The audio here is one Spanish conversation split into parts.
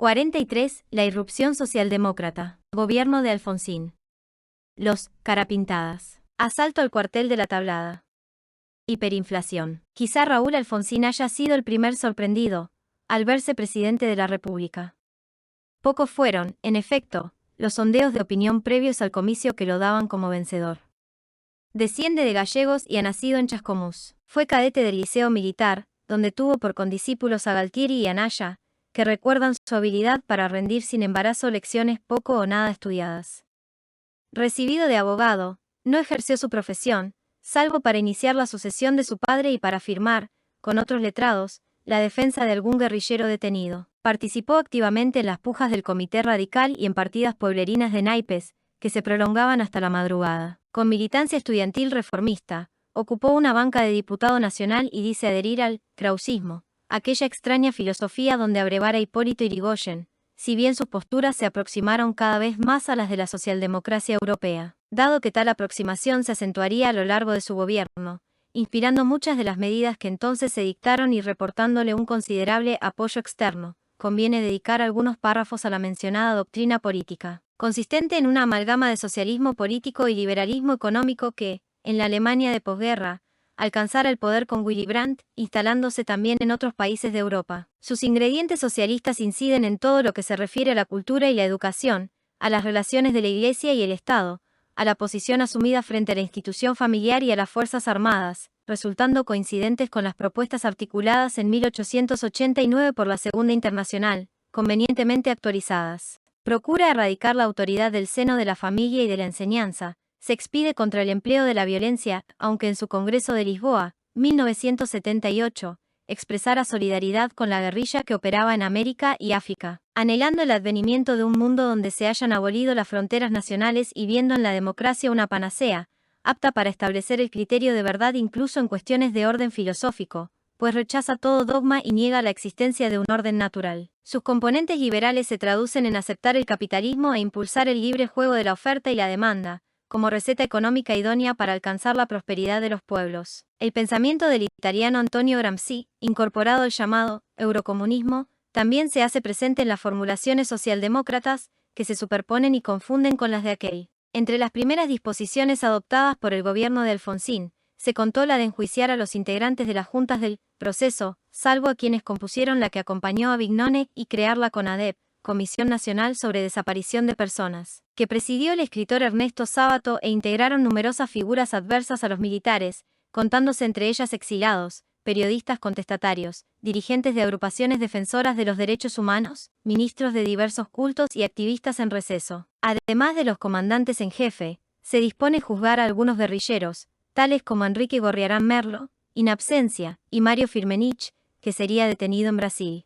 43. La irrupción socialdemócrata. Gobierno de Alfonsín. Los carapintadas. Asalto al cuartel de la Tablada. Hiperinflación. Quizá Raúl Alfonsín haya sido el primer sorprendido al verse presidente de la República. Pocos fueron, en efecto, los sondeos de opinión previos al comicio que lo daban como vencedor. Desciende de gallegos y ha nacido en Chascomús. Fue cadete del Liceo Militar, donde tuvo por condiscípulos a Galtieri y Anaya, que recuerdan su habilidad para rendir sin embarazo lecciones poco o nada estudiadas. Recibido de abogado, no ejerció su profesión, salvo para iniciar la sucesión de su padre y para firmar, con otros letrados, la defensa de algún guerrillero detenido. Participó activamente en las pujas del Comité Radical y en partidas pueblerinas de naipes, que se prolongaban hasta la madrugada. Con militancia estudiantil reformista, ocupó una banca de diputado nacional y dice adherir al krausismo, aquella extraña filosofía donde abrevara Hipólito Yrigoyen, si bien sus posturas se aproximaron cada vez más a las de la socialdemocracia europea, dado que tal aproximación se acentuaría a lo largo de su gobierno, inspirando muchas de las medidas que entonces se dictaron y reportándole un considerable apoyo externo. Conviene dedicar algunos párrafos a la mencionada doctrina política, consistente en una amalgama de socialismo político y liberalismo económico que, en la Alemania de posguerra, alcanzara el poder con Willy Brandt, instalándose también en otros países de Europa. Sus ingredientes socialistas inciden en todo lo que se refiere a la cultura y la educación, a las relaciones de la Iglesia y el Estado, a la posición asumida frente a la institución familiar y a las Fuerzas Armadas, resultando coincidentes con las propuestas articuladas en 1889 por la Segunda Internacional, convenientemente actualizadas. Procura erradicar la autoridad del seno de la familia y de la enseñanza. Se expide contra el empleo de la violencia, aunque en su Congreso de Lisboa, 1978, expresara solidaridad con la guerrilla que operaba en América y África, anhelando el advenimiento de un mundo donde se hayan abolido las fronteras nacionales y viendo en la democracia una panacea, apta para establecer el criterio de verdad incluso en cuestiones de orden filosófico, pues rechaza todo dogma y niega la existencia de un orden natural. Sus componentes liberales se traducen en aceptar el capitalismo e impulsar el libre juego de la oferta y la demanda, como receta económica idónea para alcanzar la prosperidad de los pueblos. El pensamiento del italiano Antonio Gramsci, incorporado al llamado eurocomunismo, también se hace presente en las formulaciones socialdemócratas, que se superponen y confunden con las de aquel. Entre las primeras disposiciones adoptadas por el gobierno de Alfonsín, se contó la de enjuiciar a los integrantes de las juntas del proceso, salvo a quienes compusieron la que acompañó a Vignone, y crear la CONADEP, Comisión Nacional sobre Desaparición de Personas, que presidió el escritor Ernesto Sábato e integraron numerosas figuras adversas a los militares, contándose entre ellas exiliados, periodistas contestatarios, dirigentes de agrupaciones defensoras de los derechos humanos, ministros de diversos cultos y activistas en receso. Además de los comandantes en jefe, se dispone juzgar a algunos guerrilleros, tales como Enrique Gorriarán Merlo, in absentia, y Mario Firmenich, que sería detenido en Brasil.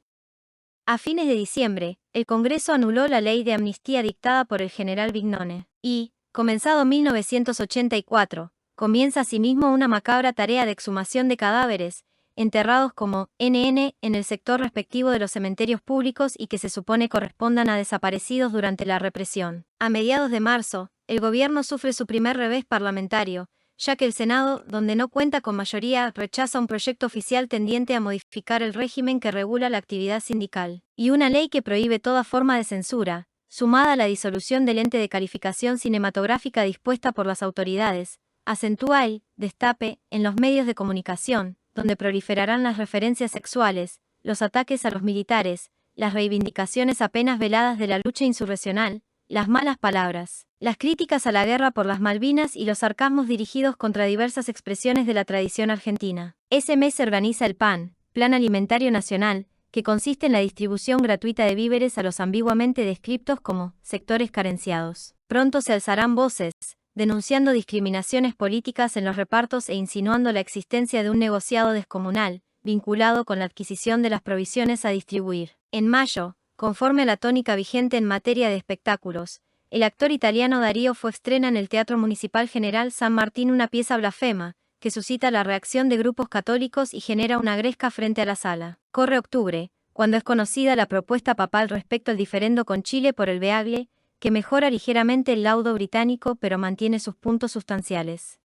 A fines de diciembre, el Congreso anuló la ley de amnistía dictada por el general Vignone, y, comenzado 1984, comienza asimismo una macabra tarea de exhumación de cadáveres, enterrados como NN en el sector respectivo de los cementerios públicos y que se supone correspondan a desaparecidos durante la represión. A mediados de marzo, el gobierno sufre su primer revés parlamentario, ya que el Senado, donde no cuenta con mayoría, rechaza un proyecto oficial tendiente a modificar el régimen que regula la actividad sindical, y una ley que prohíbe toda forma de censura, sumada a la disolución del ente de calificación cinematográfica dispuesta por las autoridades, acentúa el destape en los medios de comunicación, donde proliferarán las referencias sexuales, los ataques a los militares, las reivindicaciones apenas veladas de la lucha insurreccional, las malas palabras, las críticas a la guerra por las Malvinas y los sarcasmos dirigidos contra diversas expresiones de la tradición argentina. Ese mes se organiza el PAN, Plan Alimentario Nacional, que consiste en la distribución gratuita de víveres a los ambiguamente descriptos como sectores carenciados. Pronto se alzarán voces, denunciando discriminaciones políticas en los repartos e insinuando la existencia de un negociado descomunal, vinculado con la adquisición de las provisiones a distribuir. En mayo, conforme a la tónica vigente en materia de espectáculos, el actor italiano Darío Fo estrena en el Teatro Municipal General San Martín una pieza blasfema, que suscita la reacción de grupos católicos y genera una gresca frente a la sala. Corre octubre, cuando es conocida la propuesta papal respecto al diferendo con Chile por el Beagle, que mejora ligeramente el laudo británico pero mantiene sus puntos sustanciales.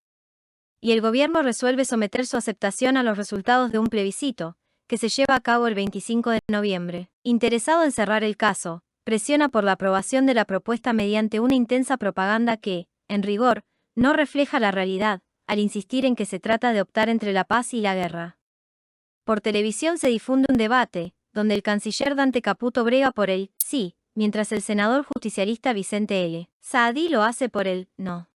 Y el gobierno resuelve someter su aceptación a los resultados de un plebiscito, que se lleva a cabo el 25 de noviembre. interesado en cerrar el caso, presiona por la aprobación de la propuesta mediante una intensa propaganda que, en rigor, no refleja la realidad, al insistir en que se trata de optar entre la paz y la guerra. Por televisión se difunde un debate, donde el canciller Dante Caputo brega por el sí, mientras el senador justicialista Vicente L. Saadí lo hace por el no.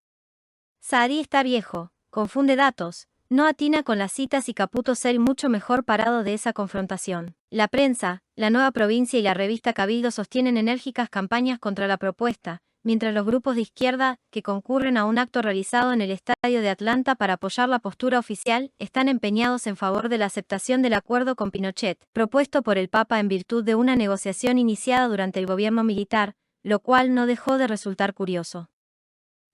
Saadí está viejo, confunde datos, no atina con las citas y Caputo ser mucho mejor parado de esa confrontación. La prensa, la Nueva Provincia y la revista Cabildo sostienen enérgicas campañas contra la propuesta, mientras los grupos de izquierda, que concurren a un acto realizado en el estadio de Atlanta para apoyar la postura oficial, están empeñados en favor de la aceptación del acuerdo con Pinochet, propuesto por el Papa en virtud de una negociación iniciada durante el gobierno militar, lo cual no dejó de resultar curioso.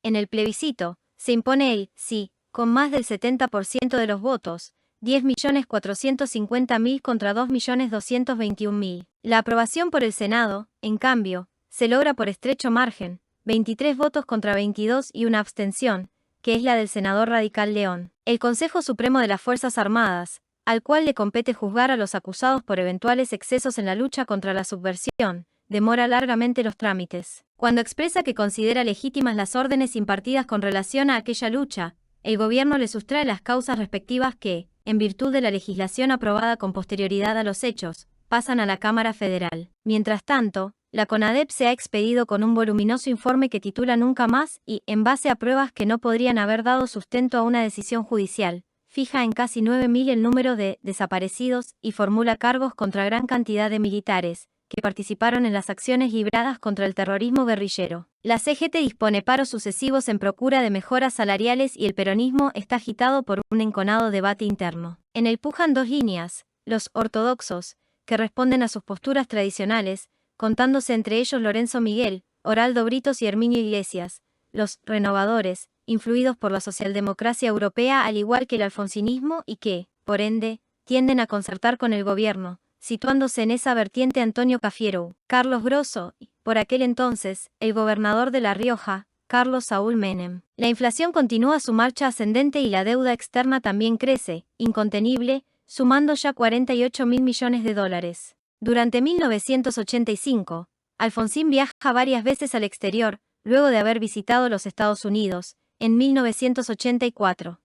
En el plebiscito, se impone el sí, con más del 70% de los votos, 10.450.000 contra 2.221.000. La aprobación por el Senado, en cambio, se logra por estrecho margen, 23 votos contra 22 y una abstención, que es la del senador radical León. El Consejo Supremo de las Fuerzas Armadas, al cual le compete juzgar a los acusados por eventuales excesos en la lucha contra la subversión, demora largamente los trámites. Cuando expresa que considera legítimas las órdenes impartidas con relación a aquella lucha, el gobierno le sustrae las causas respectivas que, en virtud de la legislación aprobada con posterioridad a los hechos, pasan a la Cámara Federal. Mientras tanto, la CONADEP se ha expedido con un voluminoso informe que titula Nunca más y, en base a pruebas que no podrían haber dado sustento a una decisión judicial, fija en casi 9.000 el número de desaparecidos y formula cargos contra gran cantidad de militares que participaron en las acciones libradas contra el terrorismo guerrillero. La CGT dispone paros sucesivos en procura de mejoras salariales y el peronismo está agitado por un enconado debate interno. En él pujan dos líneas, los ortodoxos, que responden a sus posturas tradicionales, contándose entre ellos Lorenzo Miguel, Oraldo Britos y Herminio Iglesias, los renovadores, influidos por la socialdemocracia europea al igual que el alfonsinismo y que, por ende, tienden a concertar con el gobierno, situándose en esa vertiente Antonio Cafiero, Carlos Grosso y, por aquel entonces, el gobernador de La Rioja, Carlos Saúl Menem. La inflación continúa su marcha ascendente y la deuda externa también crece, incontenible, sumando ya 48.000 millones de dólares. Durante 1985, Alfonsín viaja varias veces al exterior, luego de haber visitado los Estados Unidos, en 1984.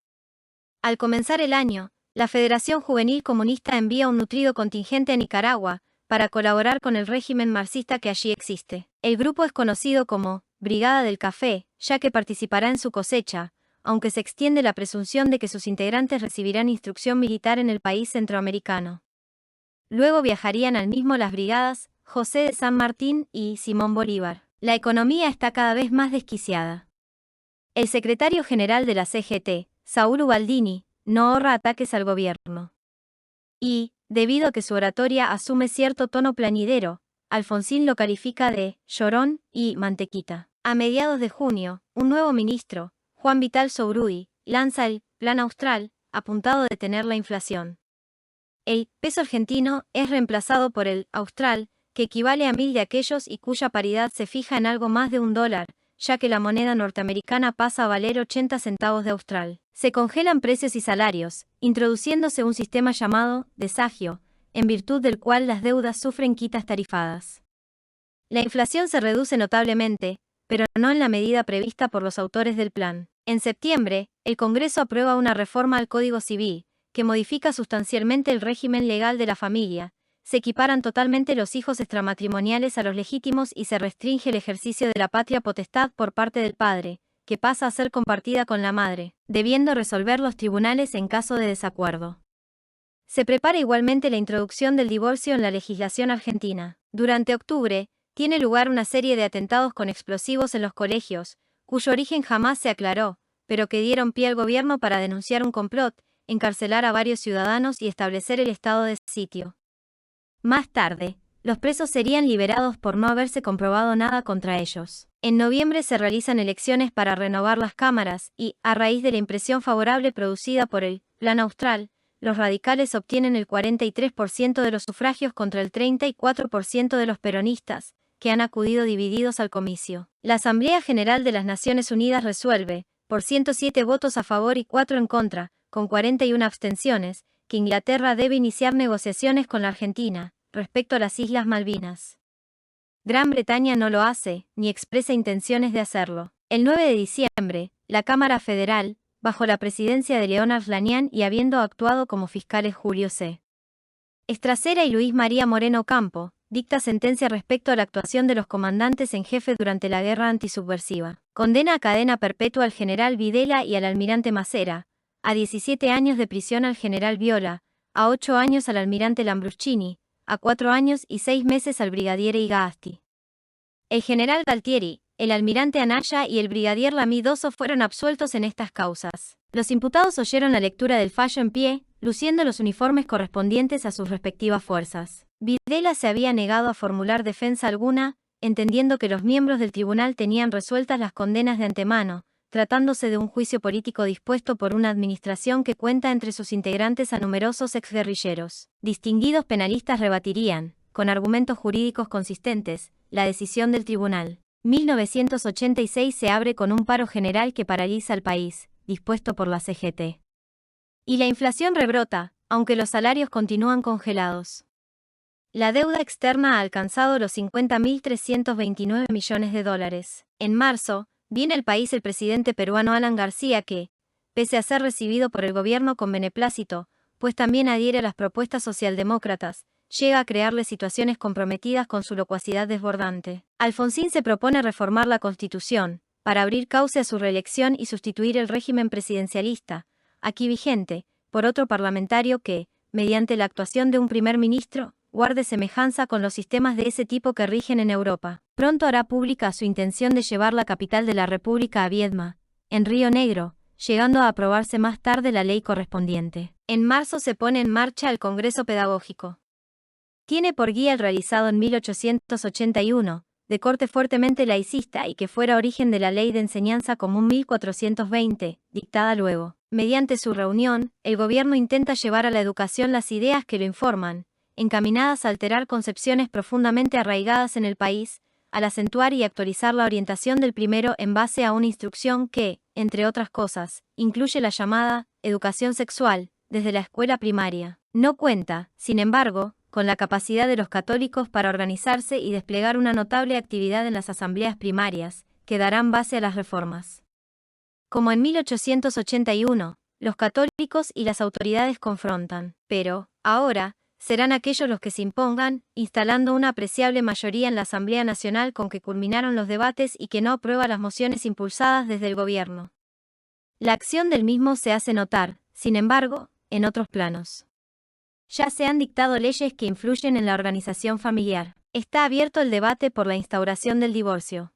Al comenzar el año, la Federación Juvenil Comunista envía un nutrido contingente a Nicaragua, para colaborar con el régimen marxista que allí existe. El grupo es conocido como Brigada del Café, ya que participará en su cosecha, aunque se extiende la presunción de que sus integrantes recibirán instrucción militar en el país centroamericano. Luego viajarían al mismo las brigadas José de San Martín y Simón Bolívar. La economía está cada vez más desquiciada. El secretario general de la CGT, Saúl Ubaldini, no ahorra ataques al gobierno. Y, debido a que su oratoria asume cierto tono plañidero, Alfonsín lo califica de llorón y mantequita. A mediados de junio, un nuevo ministro, Juan Vital Sourui, lanza el Plan Austral, apuntado a detener la inflación. El peso argentino es reemplazado por el austral, que equivale a 1.000 de aquellos y cuya paridad se fija en algo más de $1, ya que la moneda norteamericana pasa a valer 80 centavos de austral. Se congelan precios y salarios, introduciéndose un sistema llamado desagio, en virtud del cual las deudas sufren quitas tarifadas. La inflación se reduce notablemente, pero no en la medida prevista por los autores del plan. En septiembre, el Congreso aprueba una reforma al Código Civil, que modifica sustancialmente el régimen legal de la familia, se equiparan totalmente los hijos extramatrimoniales a los legítimos y se restringe el ejercicio de la patria potestad por parte del padre, que pasa a ser compartida con la madre, debiendo resolver los tribunales en caso de desacuerdo. Se prepara igualmente la introducción del divorcio en la legislación argentina. Durante octubre, tiene lugar una serie de atentados con explosivos en los colegios, cuyo origen jamás se aclaró, pero que dieron pie al gobierno para denunciar un complot, encarcelar a varios ciudadanos y establecer el estado de sitio. Más tarde, los presos serían liberados por no haberse comprobado nada contra ellos. En noviembre se realizan elecciones para renovar las cámaras y, a raíz de la impresión favorable producida por el Plan Austral, los radicales obtienen el 43% de los sufragios contra el 34% de los peronistas, que han acudido divididos al comicio. La Asamblea General de las Naciones Unidas resuelve, por 107 votos a favor y 4 en contra, con 41 abstenciones, que Inglaterra debe iniciar negociaciones con la Argentina, respecto a las Islas Malvinas. Gran Bretaña no lo hace, ni expresa intenciones de hacerlo. El 9 de diciembre, la Cámara Federal, bajo la presidencia de Leonard Lanian y habiendo actuado como fiscales Julio C. Estracera y Luis María Moreno Ocampo, dicta sentencia respecto a la actuación de los comandantes en jefe durante la guerra antisubversiva. Condena a cadena perpetua al general Videla y al almirante Macera, a 17 años de prisión al general Viola, a 8 años al almirante Lambruschini, a 4 años y 6 meses al brigadier Igasti. El general Galtieri, el almirante Anaya y el brigadier Lamidoso fueron absueltos en estas causas. Los imputados oyeron la lectura del fallo en pie, luciendo los uniformes correspondientes a sus respectivas fuerzas. Videla se había negado a formular defensa alguna, entendiendo que los miembros del tribunal tenían resueltas las condenas de antemano, tratándose de un juicio político dispuesto por una administración que cuenta entre sus integrantes a numerosos exguerrilleros. Distinguidos penalistas rebatirían, con argumentos jurídicos consistentes, la decisión del tribunal. 1986 se abre con un paro general que paraliza al país, dispuesto por la CGT. Y la inflación rebrota, aunque los salarios continúan congelados. La deuda externa ha alcanzado los 50.329 millones de dólares. En marzo, viene al país el presidente peruano Alan García que, pese a ser recibido por el gobierno con beneplácito, pues también adhiere a las propuestas socialdemócratas, llega a crearle situaciones comprometidas con su locuacidad desbordante. Alfonsín se propone reformar la Constitución, para abrir cauce a su reelección y sustituir el régimen presidencialista, aquí vigente, por otro parlamentario que, mediante la actuación de un primer ministro, guarde semejanza con los sistemas de ese tipo que rigen en Europa. Pronto hará pública su intención de llevar la capital de la República a Viedma, en Río Negro, llegando a aprobarse más tarde la ley correspondiente. En marzo se pone en marcha el Congreso Pedagógico. Tiene por guía el realizado en 1881, de corte fuertemente laicista y que fuera origen de la Ley de Enseñanza Común 1420, dictada luego. Mediante su reunión, el gobierno intenta llevar a la educación las ideas que lo informan, encaminadas a alterar concepciones profundamente arraigadas en el país, al acentuar y actualizar la orientación del primero en base a una instrucción que, entre otras cosas, incluye la llamada educación sexual, desde la escuela primaria. No cuenta, sin embargo, con la capacidad de los católicos para organizarse y desplegar una notable actividad en las asambleas primarias, que darán base a las reformas. Como en 1881, los católicos y las autoridades confrontan, pero, ahora, serán aquellos los que se impongan, instalando una apreciable mayoría en la Asamblea Nacional con que culminaron los debates y que no aprueba las mociones impulsadas desde el gobierno. La acción del mismo se hace notar, sin embargo, en otros planos. Ya se han dictado leyes que influyen en la organización familiar. Está abierto el debate por la instauración del divorcio.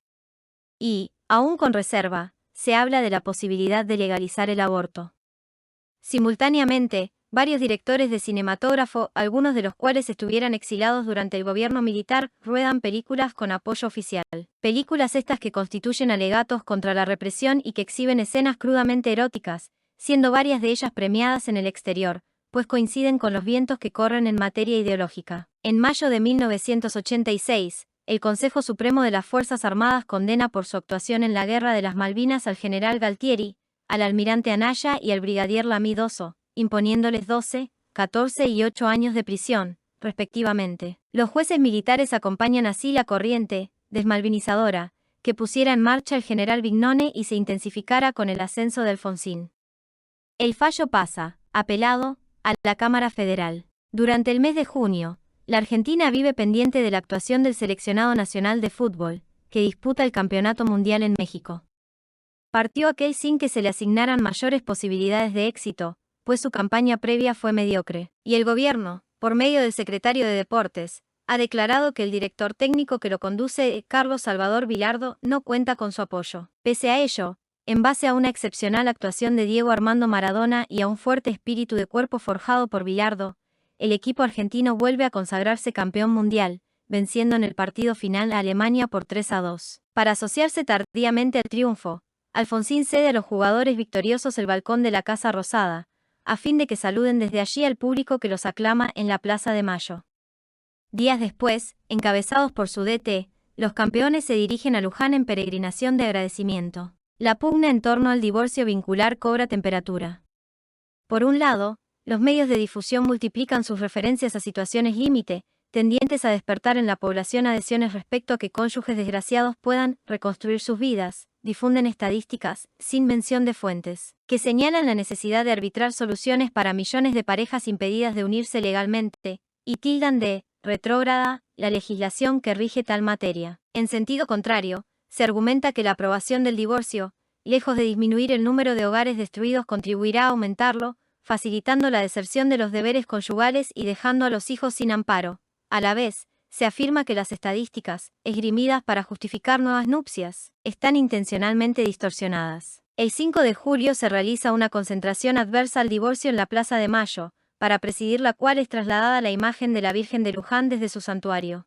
Y, aún con reserva, se habla de la posibilidad de legalizar el aborto. Simultáneamente, varios directores de cinematógrafo, algunos de los cuales estuvieran exilados durante el gobierno militar, ruedan películas con apoyo oficial. Películas estas que constituyen alegatos contra la represión y que exhiben escenas crudamente eróticas, siendo varias de ellas premiadas en el exterior, pues coinciden con los vientos que corren en materia ideológica. En mayo de 1986, el Consejo Supremo de las Fuerzas Armadas condena por su actuación en la Guerra de las Malvinas al general Galtieri, al almirante Anaya y al brigadier Lamidoso, imponiéndoles 12, 14 y 8 años de prisión, respectivamente. Los jueces militares acompañan así la corriente, desmalvinizadora, que pusiera en marcha el general Vignone y se intensificara con el ascenso de Alfonsín. El fallo pasa, apelado, a la Cámara Federal. Durante el mes de junio, la Argentina vive pendiente de la actuación del seleccionado nacional de fútbol, que disputa el Campeonato Mundial en México. Partió aquel sin que se le asignaran mayores posibilidades de éxito, pues su campaña previa fue mediocre, y el gobierno, por medio del secretario de Deportes, ha declarado que el director técnico que lo conduce, Carlos Salvador Vilardo, no cuenta con su apoyo. Pese a ello, en base a una excepcional actuación de Diego Armando Maradona y a un fuerte espíritu de cuerpo forjado por Vilardo, el equipo argentino vuelve a consagrarse campeón mundial, venciendo en el partido final a Alemania por 3-2. Para asociarse tardíamente al triunfo, Alfonsín cede a los jugadores victoriosos el balcón de la Casa Rosada, a fin de que saluden desde allí al público que los aclama en la Plaza de Mayo. Días después, encabezados por su DT, los campeones se dirigen a Luján en peregrinación de agradecimiento. La pugna en torno al divorcio vincular cobra temperatura. Por un lado, los medios de difusión multiplican sus referencias a situaciones límite, tendientes a despertar en la población adhesiones respecto a que cónyuges desgraciados puedan reconstruir sus vidas, difunden estadísticas, sin mención de fuentes, que señalan la necesidad de arbitrar soluciones para millones de parejas impedidas de unirse legalmente, y tildan de retrógrada la legislación que rige tal materia. En sentido contrario, se argumenta que la aprobación del divorcio, lejos de disminuir el número de hogares destruidos, contribuirá a aumentarlo, facilitando la deserción de los deberes conyugales y dejando a los hijos sin amparo. A la vez, se afirma que las estadísticas, esgrimidas para justificar nuevas nupcias, están intencionalmente distorsionadas. El 5 de julio se realiza una concentración adversa al divorcio en la Plaza de Mayo, para presidir la cual es trasladada la imagen de la Virgen de Luján desde su santuario.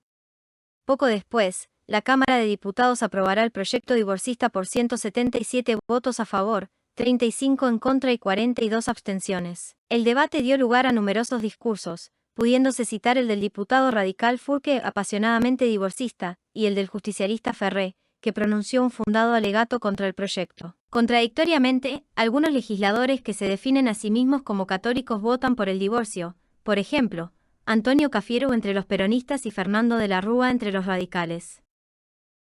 Poco después, la Cámara de Diputados aprobará el proyecto divorcista por 177 votos a favor, 35 en contra y 42 abstenciones. El debate dio lugar a numerosos discursos, pudiéndose citar el del diputado radical Furque, apasionadamente divorcista, y el del justicialista Ferré, que pronunció un fundado alegato contra el proyecto. Contradictoriamente, algunos legisladores que se definen a sí mismos como católicos votan por el divorcio, por ejemplo, Antonio Cafiero entre los peronistas y Fernando de la Rúa entre los radicales.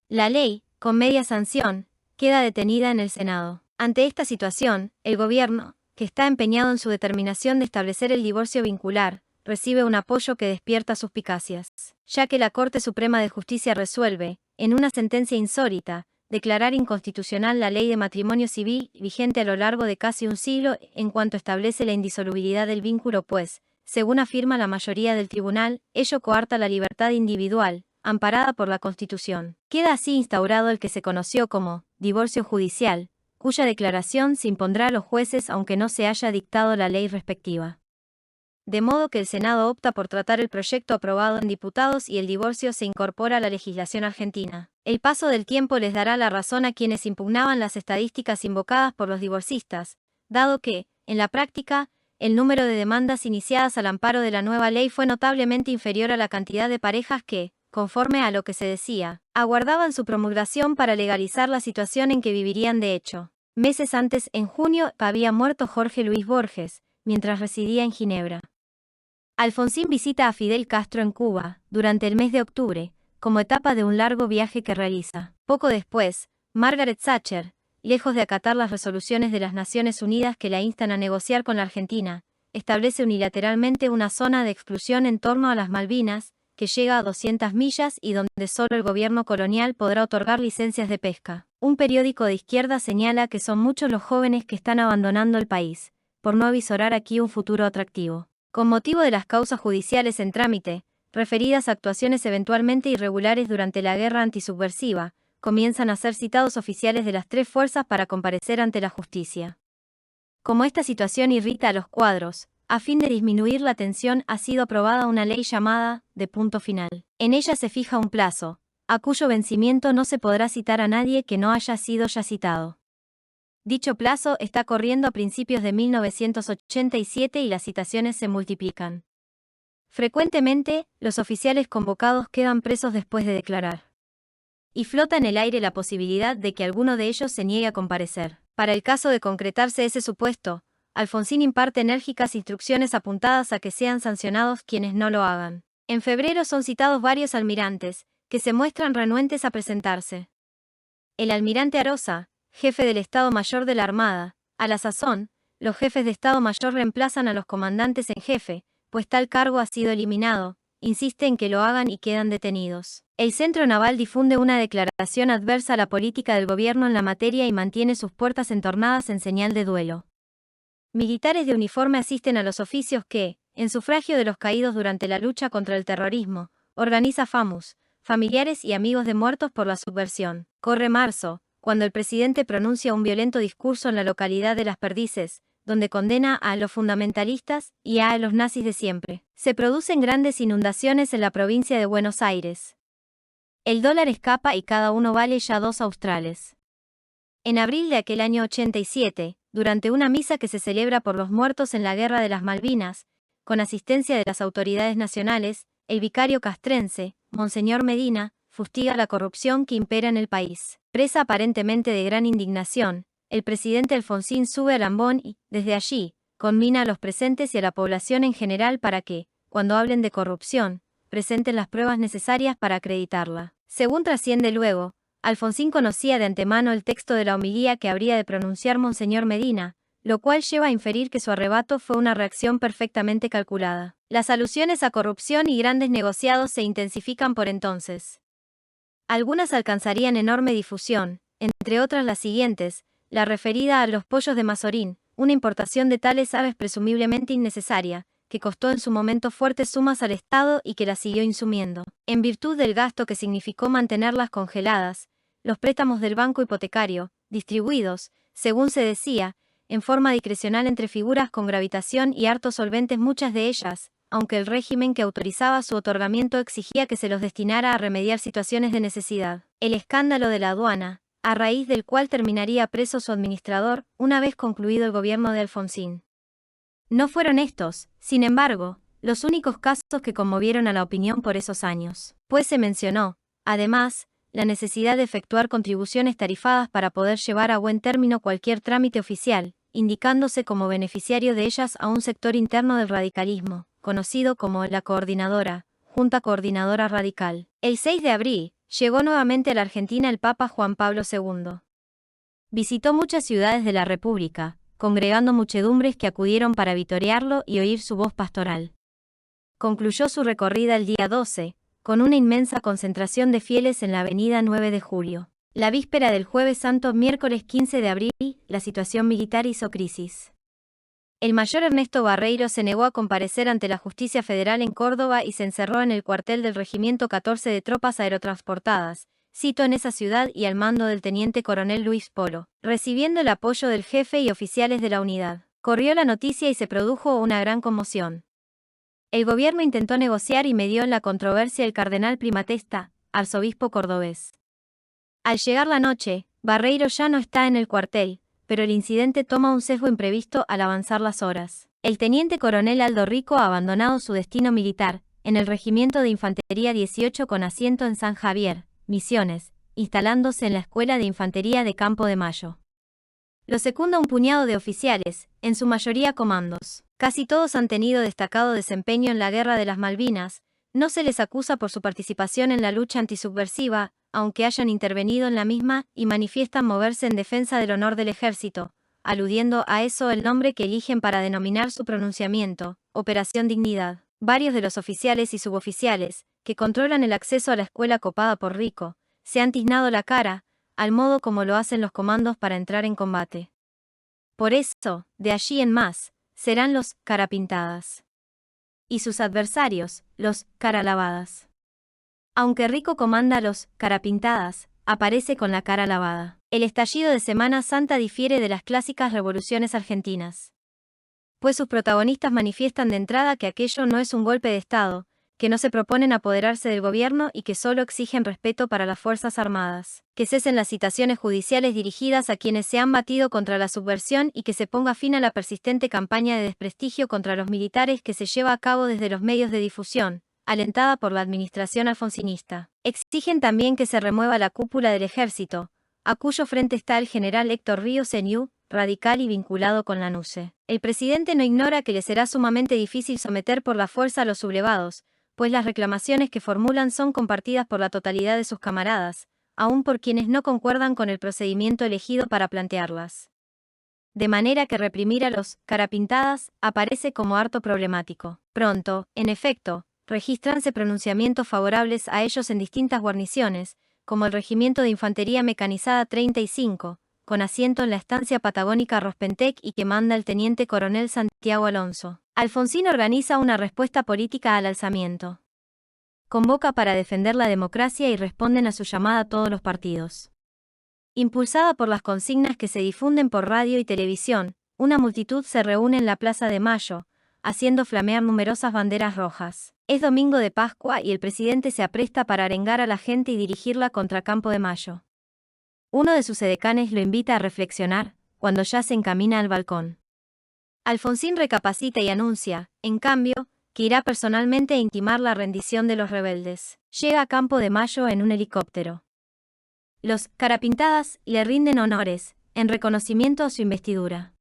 La ley, con media sanción, queda detenida en el Senado. Ante esta situación, el gobierno, que está empeñado en su determinación de establecer el divorcio vincular, recibe un apoyo que despierta suspicacias, ya que la Corte Suprema de Justicia resuelve, en una sentencia insólita, declarar inconstitucional la ley de matrimonio civil, vigente a lo largo de casi un siglo, en cuanto establece la indisolubilidad del vínculo, pues, según afirma la mayoría del tribunal, ello coarta la libertad individual, amparada por la Constitución. Queda así instaurado el que se conoció como divorcio judicial, cuya declaración se impondrá a los jueces aunque no se haya dictado la ley respectiva. De modo que el Senado opta por tratar el proyecto aprobado en diputados y el divorcio se incorpora a la legislación argentina. El paso del tiempo les dará la razón a quienes impugnaban las estadísticas invocadas por los divorcistas, dado que, en la práctica, el número de demandas iniciadas al amparo de la nueva ley fue notablemente inferior a la cantidad de parejas que, conforme a lo que se decía, aguardaban su promulgación para legalizar la situación en que vivirían de hecho. Meses antes, en junio, había muerto Jorge Luis Borges, mientras residía en Ginebra. Alfonsín visita a Fidel Castro en Cuba, durante el mes de octubre, como etapa de un largo viaje que realiza. Poco después, Margaret Thatcher, lejos de acatar las resoluciones de las Naciones Unidas que la instan a negociar con la Argentina, establece unilateralmente una zona de exclusión en torno a las Malvinas, que llega a 200 millas y donde solo el gobierno colonial podrá otorgar licencias de pesca. Un periódico de izquierda señala que son muchos los jóvenes que están abandonando el país, por no avisorar aquí un futuro atractivo. Con motivo de las causas judiciales en trámite, referidas a actuaciones eventualmente irregulares durante la guerra antisubversiva, comienzan a ser citados oficiales de las tres fuerzas para comparecer ante la justicia. Como esta situación irrita a los cuadros, a fin de disminuir la tensión ha sido aprobada una ley llamada de punto final. En ella se fija un plazo, a cuyo vencimiento no se podrá citar a nadie que no haya sido ya citado. Dicho plazo está corriendo a principios de 1987 y las citaciones se multiplican. Frecuentemente, los oficiales convocados quedan presos después de declarar. Y flota en el aire la posibilidad de que alguno de ellos se niegue a comparecer. Para el caso de concretarse ese supuesto, Alfonsín imparte enérgicas instrucciones apuntadas a que sean sancionados quienes no lo hagan. En febrero son citados varios almirantes, que se muestran renuentes a presentarse. El almirante Arosa, jefe del Estado Mayor de la Armada, a la sazón, los jefes de Estado Mayor reemplazan a los comandantes en jefe, pues tal cargo ha sido eliminado, insiste en que lo hagan y quedan detenidos. El Centro Naval difunde una declaración adversa a la política del gobierno en la materia y mantiene sus puertas entornadas en señal de duelo. Militares de uniforme asisten a los oficios que, en sufragio de los caídos durante la lucha contra el terrorismo, organiza FAMUS, familiares y amigos de muertos por la subversión. Corre marzo, cuando el presidente pronuncia un violento discurso en la localidad de Las Perdices, donde condena a los fundamentalistas y a los nazis de siempre. Se producen grandes inundaciones en la provincia de Buenos Aires. El dólar escapa y cada uno vale ya 2 australes. En abril de aquel año 87, durante una misa que se celebra por los muertos en la Guerra de las Malvinas, con asistencia de las autoridades nacionales, el vicario castrense, Monseñor Medina, fustiga la corrupción que impera en el país. Presa aparentemente de gran indignación, el presidente Alfonsín sube al ambón y, desde allí, conmina a los presentes y a la población en general para que, cuando hablen de corrupción, presenten las pruebas necesarias para acreditarla. Según trasciende luego, Alfonsín conocía de antemano el texto de la homilía que habría de pronunciar Monseñor Medina, lo cual lleva a inferir que su arrebato fue una reacción perfectamente calculada. Las alusiones a corrupción y grandes negociados se intensifican por entonces. Algunas alcanzarían enorme difusión, entre otras las siguientes, la referida a los pollos de Mazorín, una importación de tales aves presumiblemente innecesaria, que costó en su momento fuertes sumas al Estado y que las siguió insumiendo. En virtud del gasto que significó mantenerlas congeladas, los préstamos del banco hipotecario, distribuidos, según se decía, en forma discrecional entre figuras con gravitación y hartos solventes muchas de ellas, aunque el régimen que autorizaba su otorgamiento exigía que se los destinara a remediar situaciones de necesidad. El escándalo de la aduana, a raíz del cual terminaría preso su administrador, una vez concluido el gobierno de Alfonsín. No fueron estos, sin embargo, los únicos casos que conmovieron a la opinión por esos años, pues se mencionó, además, la necesidad de efectuar contribuciones tarifadas para poder llevar a buen término cualquier trámite oficial, indicándose como beneficiario de ellas a un sector interno del radicalismo, conocido como la Coordinadora, Junta Coordinadora Radical. El 6 de abril, llegó nuevamente a la Argentina el Papa Juan Pablo II. Visitó muchas ciudades de la República, congregando muchedumbres que acudieron para vitorearlo y oír su voz pastoral. Concluyó su recorrida el día 12, con una inmensa concentración de fieles en la avenida 9 de julio. La víspera del Jueves Santo, miércoles 15 de abril, la situación militar hizo crisis. El mayor Ernesto Barreiro se negó a comparecer ante la Justicia Federal en Córdoba y se encerró en el cuartel del Regimiento 14 de Tropas Aerotransportadas, sito en esa ciudad y al mando del teniente coronel Luis Polo, recibiendo el apoyo del jefe y oficiales de la unidad. Corrió la noticia y se produjo una gran conmoción. El gobierno intentó negociar y medió en la controversia el cardenal Primatesta, arzobispo cordobés. Al llegar la noche, Barreiro ya no está en el cuartel, pero el incidente toma un sesgo imprevisto al avanzar las horas. El teniente coronel Aldo Rico ha abandonado su destino militar, en el Regimiento de Infantería 18 con asiento en San Javier, Misiones, instalándose en la Escuela de Infantería de Campo de Mayo. Lo secunda un puñado de oficiales, en su mayoría comandos. Casi todos han tenido destacado desempeño en la Guerra de las Malvinas, no se les acusa por su participación en la lucha antisubversiva, aunque hayan intervenido en la misma, y manifiestan moverse en defensa del honor del ejército, aludiendo a eso el nombre que eligen para denominar su pronunciamiento, Operación Dignidad. Varios de los oficiales y suboficiales, que controlan el acceso a la escuela copada por Rico, se han tiznado la cara, al modo como lo hacen los comandos para entrar en combate. Por eso, de allí en más, serán los carapintadas. Y sus adversarios, los caralavadas. Aunque Rico comanda a los carapintadas, aparece con la cara lavada. El estallido de Semana Santa difiere de las clásicas revoluciones argentinas, pues sus protagonistas manifiestan de entrada que aquello no es un golpe de Estado, que no se proponen apoderarse del gobierno y que solo exigen respeto para las Fuerzas Armadas, que cesen las citaciones judiciales dirigidas a quienes se han batido contra la subversión y que se ponga fin a la persistente campaña de desprestigio contra los militares que se lleva a cabo desde los medios de difusión, alentada por la administración alfonsinista. Exigen también que se remueva la cúpula del ejército, a cuyo frente está el general Héctor Ríos Seniú, radical y vinculado con la NUCE. El presidente no ignora que le será sumamente difícil someter por la fuerza a los sublevados, pues las reclamaciones que formulan son compartidas por la totalidad de sus camaradas, aun por quienes no concuerdan con el procedimiento elegido para plantearlas. De manera que reprimir a los carapintadas aparece como harto problemático. Pronto, en efecto, regístranse pronunciamientos favorables a ellos en distintas guarniciones, como el Regimiento de Infantería Mecanizada 35, con asiento en la estancia patagónica Rospentec y que manda el teniente coronel Santiago Alonso. Alfonsín organiza una respuesta política al alzamiento. Convoca para defender la democracia y responden a su llamada todos los partidos. Impulsada por las consignas que se difunden por radio y televisión, una multitud se reúne en la Plaza de Mayo, haciendo flamear numerosas banderas rojas. Es domingo de Pascua y el presidente se apresta para arengar a la gente y dirigirla contra Campo de Mayo. Uno de sus edecanes lo invita a reflexionar, cuando ya se encamina al balcón. Alfonsín recapacita y anuncia, en cambio, que irá personalmente a intimar la rendición de los rebeldes. Llega a Campo de Mayo en un helicóptero. Los carapintadas le rinden honores, en reconocimiento a su investidura.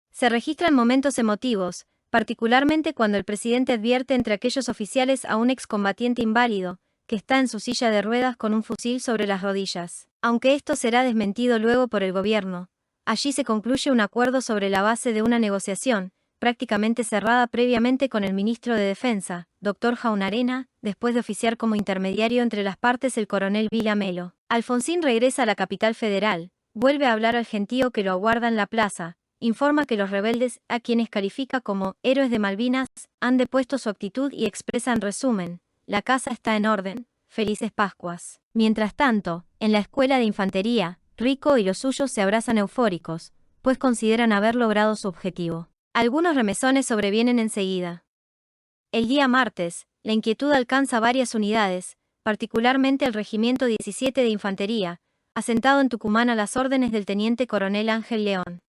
Se registran momentos emotivos, particularmente cuando el presidente advierte entre aquellos oficiales a un excombatiente inválido, que está en su silla de ruedas con un fusil sobre las rodillas. Aunque esto será desmentido luego por el gobierno, allí se concluye un acuerdo sobre la base de una negociación, prácticamente cerrada previamente con el ministro de Defensa, Dr. Jaunarena, después de oficiar como intermediario entre las partes el coronel Villamelo. Alfonsín regresa a la capital federal, vuelve a hablar al gentío que lo aguarda en la plaza, informa que los rebeldes, a quienes califica como héroes de Malvinas, han depuesto su actitud y expresa en resumen: la casa está en orden, felices Pascuas. Mientras tanto, en la escuela de infantería, Rico y los suyos se abrazan eufóricos, pues consideran haber logrado su objetivo. Algunos remesones sobrevienen enseguida. El día martes, la inquietud alcanza varias unidades, particularmente el Regimiento 17 de Infantería, asentado en Tucumán a las órdenes del teniente coronel Ángel León.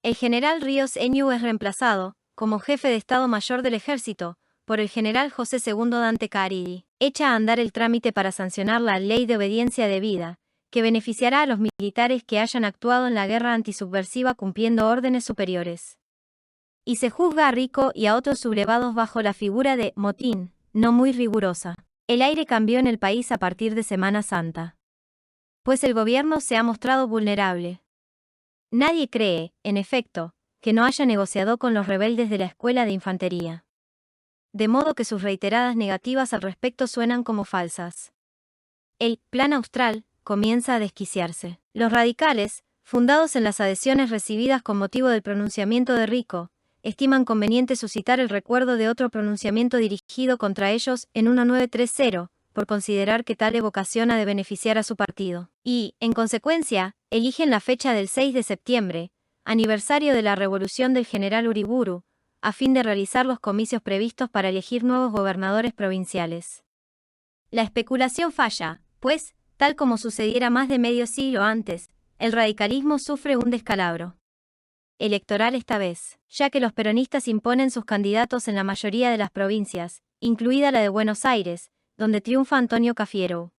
El general Ríos Eñú es reemplazado, como jefe de Estado Mayor del Ejército, por el general José II Dante Caridi. Echa a andar el trámite para sancionar la Ley de Obediencia Debida, que beneficiará a los militares que hayan actuado en la guerra antisubversiva cumpliendo órdenes superiores. Y se juzga a Rico y a otros sublevados bajo la figura de motín, no muy rigurosa. El aire cambió en el país a partir de Semana Santa, pues el gobierno se ha mostrado vulnerable. Nadie cree, en efecto, que no haya negociado con los rebeldes de la escuela de infantería. De modo que sus reiteradas negativas al respecto suenan como falsas. El Plan Austral comienza a desquiciarse. Los radicales, fundados en las adhesiones recibidas con motivo del pronunciamiento de Rico, estiman conveniente suscitar el recuerdo de otro pronunciamiento dirigido contra ellos en 1930, por considerar que tal evocación ha de beneficiar a su partido. Y, en consecuencia, eligen la fecha del 6 de septiembre, aniversario de la revolución del general Uriburu, a fin de realizar los comicios previstos para elegir nuevos gobernadores provinciales. La especulación falla, pues, tal como sucediera más de medio siglo antes, el radicalismo sufre un descalabro electoral esta vez, ya que los peronistas imponen sus candidatos en la mayoría de las provincias, incluida la de Buenos Aires, donde triunfa Antonio Cafiero.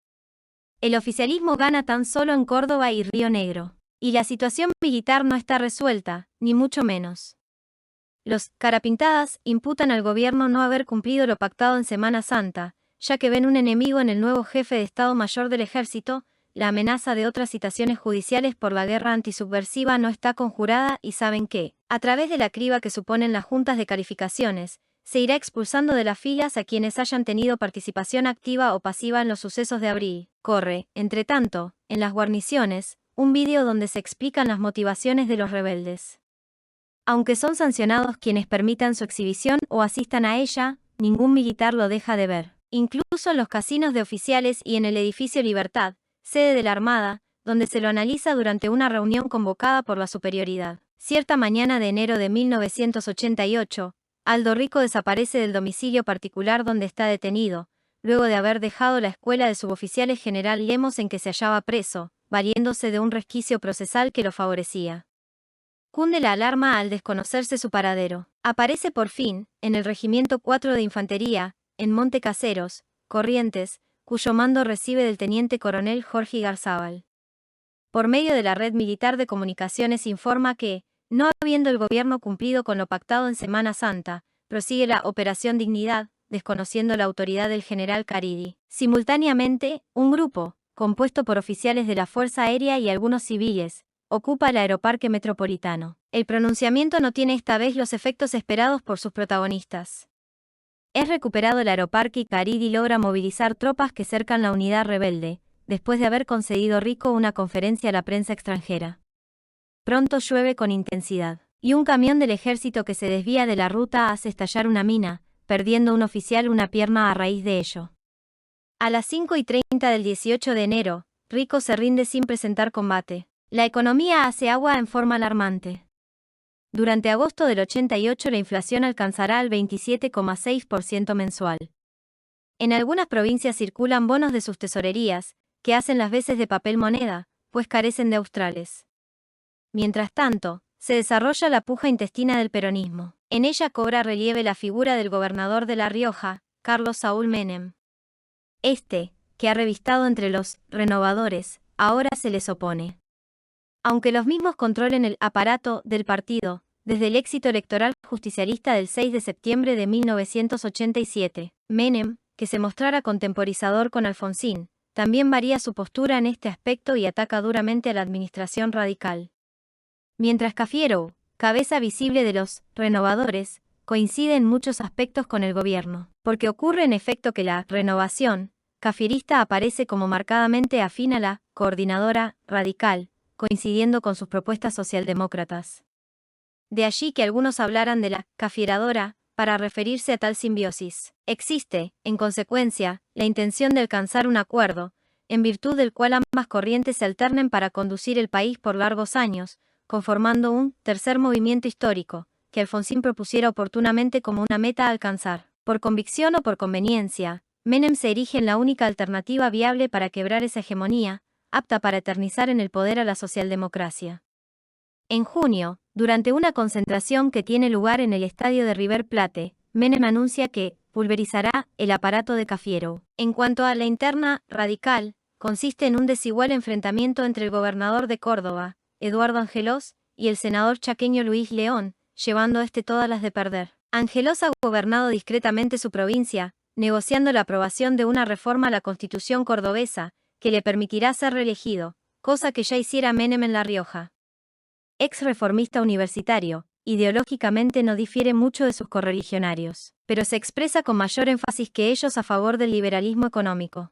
El oficialismo gana tan solo en Córdoba y Río Negro, y la situación militar no está resuelta, ni mucho menos. Los carapintadas imputan al gobierno no haber cumplido lo pactado en Semana Santa, ya que ven un enemigo en el nuevo jefe de Estado Mayor del Ejército. La amenaza de otras citaciones judiciales por la guerra antisubversiva no está conjurada y saben que, a través de la criba que suponen las juntas de calificaciones, se irá expulsando de las filas a quienes hayan tenido participación activa o pasiva en los sucesos de abril. Corre, entre tanto, en las guarniciones, un vídeo donde se explican las motivaciones de los rebeldes. Aunque son sancionados quienes permitan su exhibición o asistan a ella, ningún militar lo deja de ver. Incluso en los casinos de oficiales y en el edificio Libertad, sede de la Armada, donde se lo analiza durante una reunión convocada por la superioridad. Cierta mañana de enero de 1988, Aldo Rico desaparece del domicilio particular donde está detenido, luego de haber dejado la escuela de suboficiales general Lemos en que se hallaba preso, valiéndose de un resquicio procesal que lo favorecía. Cunde la alarma al desconocerse su paradero. Aparece por fin, en el Regimiento 4 de Infantería, en Monte Caseros, Corrientes, cuyo mando recibe del teniente coronel Jorge Garzábal. Por medio de la red militar de comunicaciones informa que, no habiendo el gobierno cumplido con lo pactado en Semana Santa, prosigue la Operación Dignidad, desconociendo la autoridad del general Caridi. Simultáneamente, un grupo, compuesto por oficiales de la Fuerza Aérea y algunos civiles, ocupa el Aeroparque Metropolitano. El pronunciamiento no tiene esta vez los efectos esperados por sus protagonistas. Es recuperado el aeroparque y Caridi logra movilizar tropas que cercan la unidad rebelde, después de haber concedido Rico una conferencia a la prensa extranjera. Pronto llueve con intensidad, y un camión del ejército que se desvía de la ruta hace estallar una mina, perdiendo un oficial una pierna a raíz de ello. A las 5:30 del 18 de enero, Rico se rinde sin presentar combate. La economía hace agua en forma alarmante. Durante agosto del 88 la inflación alcanzará el 27,6% mensual. En algunas provincias circulan bonos de sus tesorerías, que hacen las veces de papel moneda, pues carecen de australes. Mientras tanto, se desarrolla la puja intestina del peronismo. En ella cobra relieve la figura del gobernador de La Rioja, Carlos Saúl Menem. Este, que ha revistado entre los renovadores, ahora se les opone. Aunque los mismos controlen el aparato del partido, desde el éxito electoral justicialista del 6 de septiembre de 1987. Menem, que se mostrara contemporizador con Alfonsín, también varía su postura en este aspecto y ataca duramente a la administración radical. Mientras Cafiero, cabeza visible de los renovadores, coincide en muchos aspectos con el gobierno, porque ocurre en efecto que la renovación cafierista aparece como marcadamente afín a la coordinadora radical, coincidiendo con sus propuestas socialdemócratas. De allí que algunos hablaran de la cafieradora para referirse a tal simbiosis. Existe, en consecuencia, la intención de alcanzar un acuerdo, en virtud del cual ambas corrientes se alternen para conducir el país por largos años, conformando un tercer movimiento histórico, que Alfonsín propusiera oportunamente como una meta a alcanzar. Por convicción o por conveniencia, Menem se erige en la única alternativa viable para quebrar esa hegemonía, apta para eternizar en el poder a la socialdemocracia. En junio, durante una concentración que tiene lugar en el estadio de River Plate, Menem anuncia que pulverizará el aparato de Cafiero. En cuanto a la interna radical, consiste en un desigual enfrentamiento entre el gobernador de Córdoba, Eduardo Angelós, y el senador chaqueño Luis León, llevando a todas las de perder. Angelós ha gobernado discretamente su provincia, negociando la aprobación de una reforma a la Constitución cordobesa, que le permitirá ser reelegido, cosa que ya hiciera Menem en La Rioja. Ex reformista universitario, ideológicamente no difiere mucho de sus correligionarios, pero se expresa con mayor énfasis que ellos a favor del liberalismo económico.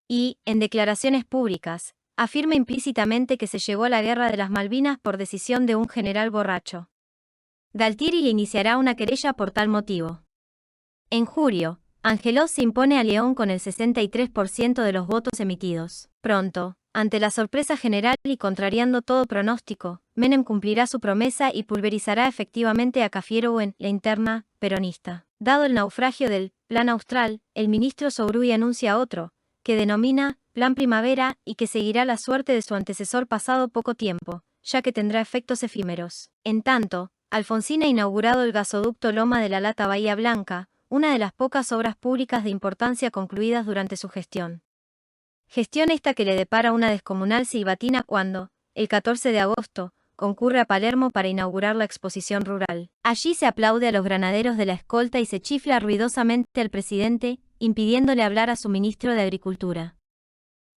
Y, en declaraciones públicas, afirma implícitamente que se llegó a la guerra de las Malvinas por decisión de un general borracho. Galtieri le iniciará una querella por tal motivo. En julio, Angelós se impone a León con el 63% de los votos emitidos. Pronto, ante la sorpresa general y contrariando todo pronóstico, Menem cumplirá su promesa y pulverizará efectivamente a Cafiero en la interna peronista. Dado el naufragio del Plan Austral, el ministro Sobrui anuncia otro, que denomina Plan Primavera y que seguirá la suerte de su antecesor pasado poco tiempo, ya que tendrá efectos efímeros. En tanto, Alfonsín ha inaugurado el gasoducto Loma de la Lata Bahía Blanca, una de las pocas obras públicas de importancia concluidas durante su gestión. Gestión esta que le depara una descomunal silbatina cuando, el 14 de agosto, concurre a Palermo para inaugurar la exposición rural. Allí se aplaude a los granaderos de la escolta y se chifla ruidosamente al presidente, impidiéndole hablar a su ministro de Agricultura.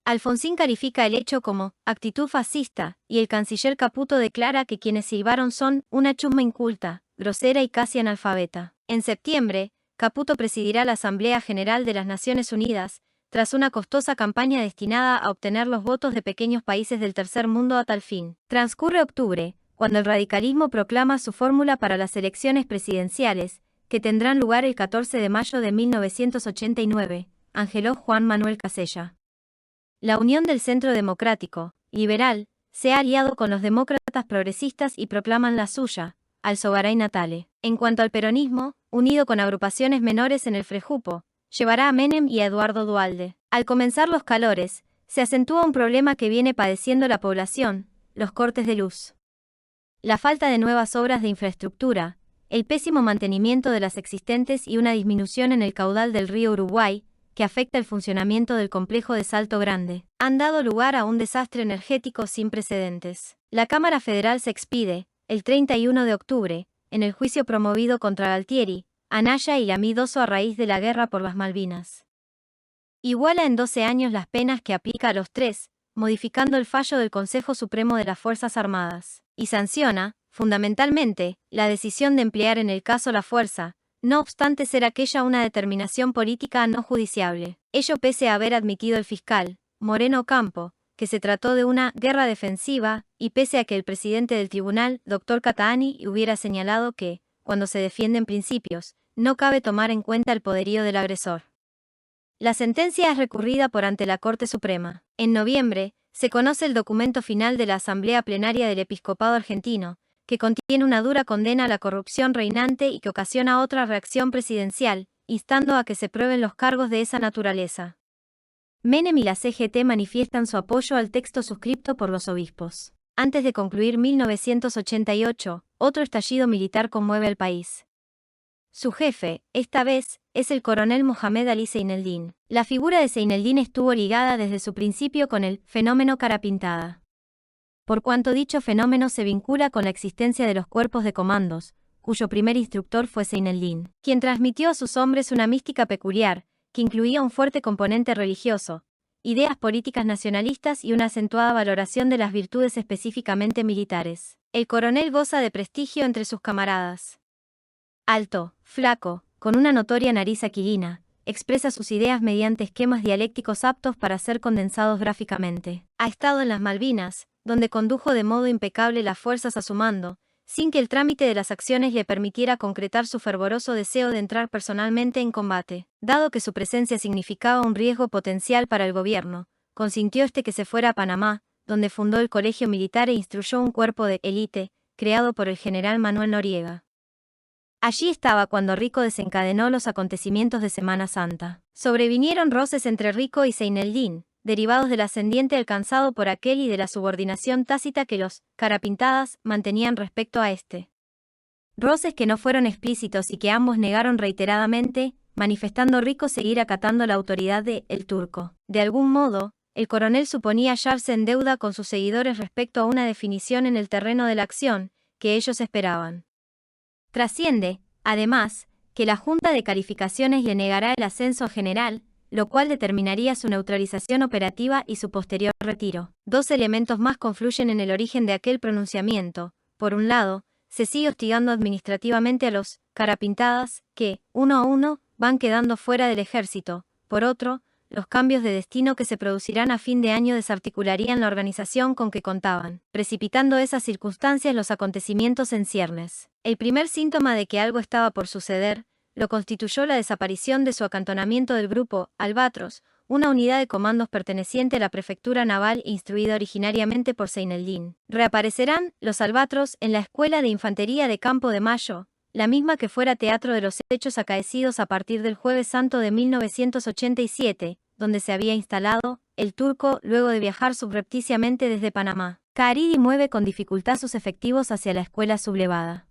Alfonsín califica el hecho como actitud fascista, y el canciller Caputo declara que quienes silbaron son una chusma inculta, grosera y casi analfabeta. En septiembre, Caputo presidirá la Asamblea General de las Naciones Unidas, tras una costosa campaña destinada a obtener los votos de pequeños países del tercer mundo a tal fin. Transcurre octubre, cuando el radicalismo proclama su fórmula para las elecciones presidenciales, que tendrán lugar el 14 de mayo de 1989, Angelós Juan Manuel Casella. La Unión del Centro Democrático, liberal, se ha aliado con los demócratas progresistas y proclaman la suya, Alzogaray Natale. En cuanto al peronismo, unido con agrupaciones menores en el Frejupo, llevará a Menem y a Eduardo Duhalde. Al comenzar los calores, se acentúa un problema que viene padeciendo la población, los cortes de luz. La falta de nuevas obras de infraestructura, el pésimo mantenimiento de las existentes y una disminución en el caudal del río Uruguay, que afecta el funcionamiento del complejo de Salto Grande, han dado lugar a un desastre energético sin precedentes. La Cámara Federal se expide, el 31 de octubre, en el juicio promovido contra Galtieri, Anaya y Lamidoso a raíz de la guerra por las Malvinas. Iguala en 12 años las penas que aplica a los tres, modificando el fallo del Consejo Supremo de las Fuerzas Armadas, y sanciona, fundamentalmente, la decisión de emplear en el caso la fuerza, no obstante ser aquella una determinación política no judiciable. Ello pese a haber admitido el fiscal, Moreno Ocampo, que se trató de una guerra defensiva, y pese a que el presidente del tribunal, Dr. Cataani, hubiera señalado que, cuando se defienden principios, no cabe tomar en cuenta el poderío del agresor. La sentencia es recurrida por ante la Corte Suprema. En noviembre, se conoce el documento final de la Asamblea Plenaria del Episcopado Argentino, que contiene una dura condena a la corrupción reinante y que ocasiona otra reacción presidencial, instando a que se prueben los cargos de esa naturaleza. Menem y la CGT manifiestan su apoyo al texto suscripto por los obispos. Antes de concluir 1988, otro estallido militar conmueve al país. Su jefe, esta vez, es el coronel Mohamed Ali Zeineldin. La figura de Zeineldin estuvo ligada desde su principio con el fenómeno cara pintada. por cuanto dicho fenómeno se vincula con la existencia de los cuerpos de comandos, cuyo primer instructor fue Seineldin, quien transmitió a sus hombres una mística peculiar, que incluía un fuerte componente religioso, ideas políticas nacionalistas y una acentuada valoración de las virtudes específicamente militares. El coronel goza de prestigio entre sus camaradas. Alto, flaco, con una notoria nariz aquilina, expresa sus ideas mediante esquemas dialécticos aptos para ser condensados gráficamente. Ha estado en las Malvinas, donde condujo de modo impecable las fuerzas a su mando, sin que el trámite de las acciones le permitiera concretar su fervoroso deseo de entrar personalmente en combate. Dado que su presencia significaba un riesgo potencial para el gobierno, consintió que se fuera a Panamá, donde fundó el colegio militar e instruyó un cuerpo de élite, creado por el general Manuel Noriega. Allí estaba cuando Rico desencadenó los acontecimientos de Semana Santa. Sobrevinieron roces entre Rico y Seineldin, derivados del ascendiente alcanzado por aquel y de la subordinación tácita que los carapintadas mantenían respecto a este. Roces que no fueron explícitos y que ambos negaron reiteradamente, manifestando Rico seguir acatando la autoridad de el turco. De algún modo, el coronel suponía hallarse en deuda con sus seguidores respecto a una definición en el terreno de la acción, que ellos esperaban. Trasciende, además, que la Junta de Calificaciones le negará el ascenso general, lo cual determinaría su neutralización operativa y su posterior retiro. Dos elementos más confluyen en el origen de aquel pronunciamiento. Por un lado, se sigue hostigando administrativamente a los carapintadas, que, uno a uno, van quedando fuera del ejército. Por otro, los cambios de destino que se producirán a fin de año desarticularían la organización con que contaban, precipitando esas circunstancias los acontecimientos en ciernes. El primer síntoma de que algo estaba por suceder, lo constituyó la desaparición de su acantonamiento del grupo Albatros, una unidad de comandos perteneciente a la prefectura naval e instruida originariamente por Seineldin. Reaparecerán los Albatros en la Escuela de Infantería de Campo de Mayo, la misma que fuera teatro de los hechos acaecidos a partir del Jueves Santo de 1987, donde se había instalado el turco luego de viajar subrepticiamente desde Panamá. Caridi mueve con dificultad sus efectivos hacia la escuela sublevada.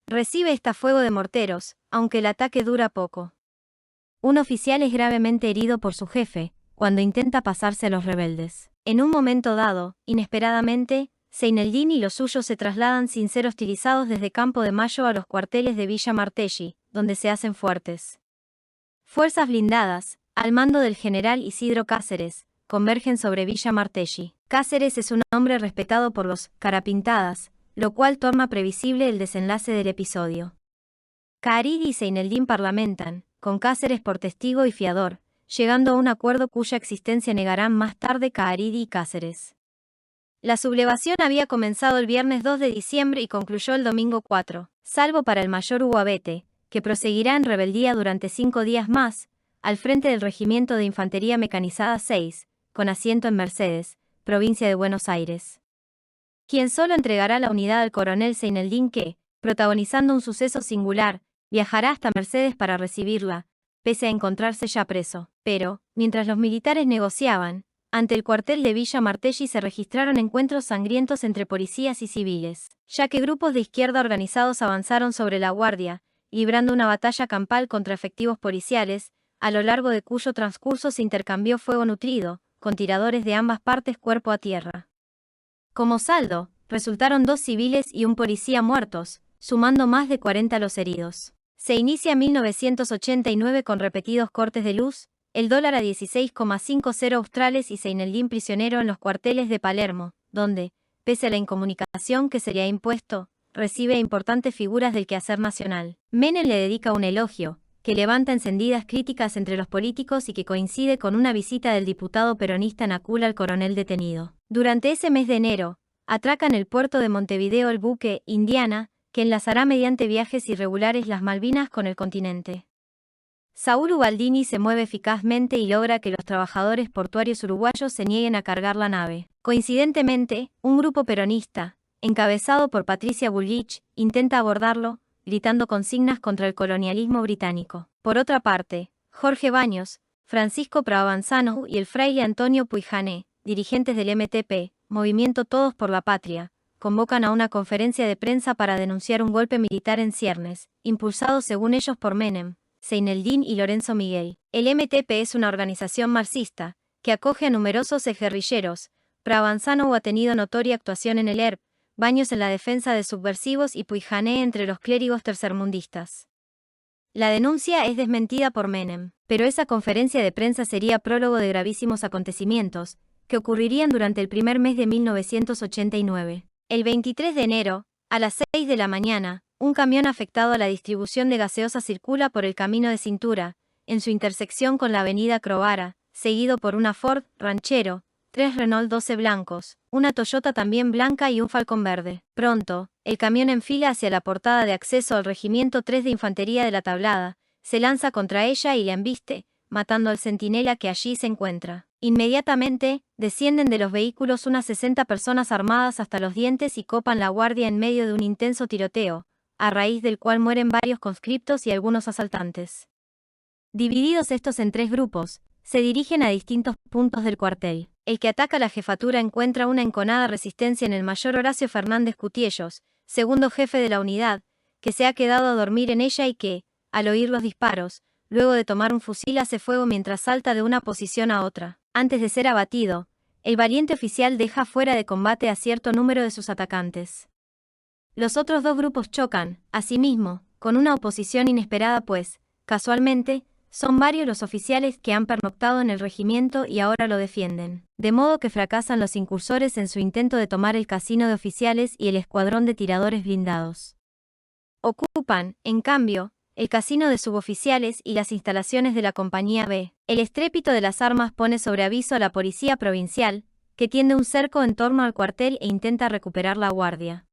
Recibe esta fuego de morteros, aunque el ataque dura poco. Un oficial es gravemente herido por su jefe, cuando intenta pasarse a los rebeldes. En un momento dado, inesperadamente, Seineldin y los suyos se trasladan sin ser hostilizados desde Campo de Mayo a los cuarteles de Villa Martelli, donde se hacen fuertes. Fuerzas blindadas, al mando del general Isidro Cáceres, convergen sobre Villa Martelli. Cáceres es un hombre respetado por los carapintadas, lo cual torna previsible el desenlace del episodio. Caridi y Seineldin parlamentan, con Cáceres por testigo y fiador, llegando a un acuerdo cuya existencia negarán más tarde Caridi y Cáceres. La sublevación había comenzado el viernes 2 de diciembre y concluyó el domingo 4, salvo para el mayor Hugo Abete, que proseguirá en rebeldía durante 5 días más, al frente del Regimiento de Infantería Mecanizada 6, con asiento en Mercedes, provincia de Buenos Aires. Quien solo entregará la unidad al coronel Seineldin que, protagonizando un suceso singular, viajará hasta Mercedes para recibirla, pese a encontrarse ya preso. Pero, mientras los militares negociaban, ante el cuartel de Villa Martelli se registraron encuentros sangrientos entre policías y civiles, ya que grupos de izquierda organizados avanzaron sobre la guardia, librando una batalla campal contra efectivos policiales, a lo largo de cuyo transcurso se intercambió fuego nutrido, con tiradores de ambas partes cuerpo a tierra. Como saldo, resultaron 2 civiles y un policía muertos, sumando más de 40 los heridos. Se inicia 1989 con repetidos cortes de luz, el dólar a 16,50 australes y Seineldin prisionero en los cuarteles de Palermo, donde, pese a la incomunicación que se le ha impuesto, recibe importantes figuras del quehacer nacional. Menem le dedica un elogio, que levanta encendidas críticas entre los políticos y que coincide con una visita del diputado peronista Nacul al coronel detenido. Durante ese mes de enero, atraca en el puerto de Montevideo el buque Indiana, que enlazará mediante viajes irregulares las Malvinas con el continente. Saúl Ubaldini se mueve eficazmente y logra que los trabajadores portuarios uruguayos se nieguen a cargar la nave. Coincidentemente, un grupo peronista, encabezado por Patricia Bullrich, intenta abordarlo, gritando consignas contra el colonialismo británico. Por otra parte, Jorge Baños, Francisco Provanzano y el fraile Antonio Puijané, dirigentes del MTP, Movimiento Todos por la Patria, convocan a una conferencia de prensa para denunciar un golpe militar en ciernes, impulsado según ellos por Menem, Seineldin y Lorenzo Miguel. El MTP es una organización marxista, que acoge a numerosos exguerrilleros, Prabanzano ha tenido notoria actuación en el ERP, Baños en la defensa de subversivos y Puijané entre los clérigos tercermundistas. La denuncia es desmentida por Menem, pero esa conferencia de prensa sería prólogo de gravísimos acontecimientos, que ocurrirían durante el primer mes de 1989. El 23 de enero, a las 6 de la mañana, un camión afectado a la distribución de gaseosa circula por el camino de Cintura, en su intersección con la avenida Crovara, seguido por una Ford Ranchero, 3 Renault 12 blancos, una Toyota también blanca y un Falcon verde. Pronto, el camión enfila hacia la portada de acceso al Regimiento 3 de Infantería de la Tablada, se lanza contra ella y la embiste, matando al centinela que allí se encuentra. Inmediatamente, descienden de los vehículos unas 60 personas armadas hasta los dientes y copan la guardia en medio de un intenso tiroteo, a raíz del cual mueren varios conscriptos y algunos asaltantes. Divididos estos en 3 grupos, se dirigen a distintos puntos del cuartel. El que ataca la jefatura encuentra una enconada resistencia en el mayor Horacio Fernández Cutiellos, segundo jefe de la unidad, que se ha quedado a dormir en ella y que, al oír los disparos, luego de tomar un fusil hace fuego mientras salta de una posición a otra. Antes de ser abatido, el valiente oficial deja fuera de combate a cierto número de sus atacantes. Los otros 2 grupos chocan, asimismo, con una oposición inesperada pues, casualmente, son varios los oficiales que han pernoctado en el regimiento y ahora lo defienden. De modo que fracasan los incursores en su intento de tomar el casino de oficiales y el escuadrón de tiradores blindados. Ocupan, en cambio, el casino de suboficiales y las instalaciones de la compañía B. El estrépito de las armas pone sobre aviso a la policía provincial, que tiende un cerco en torno al cuartel e intenta recuperar la guardia.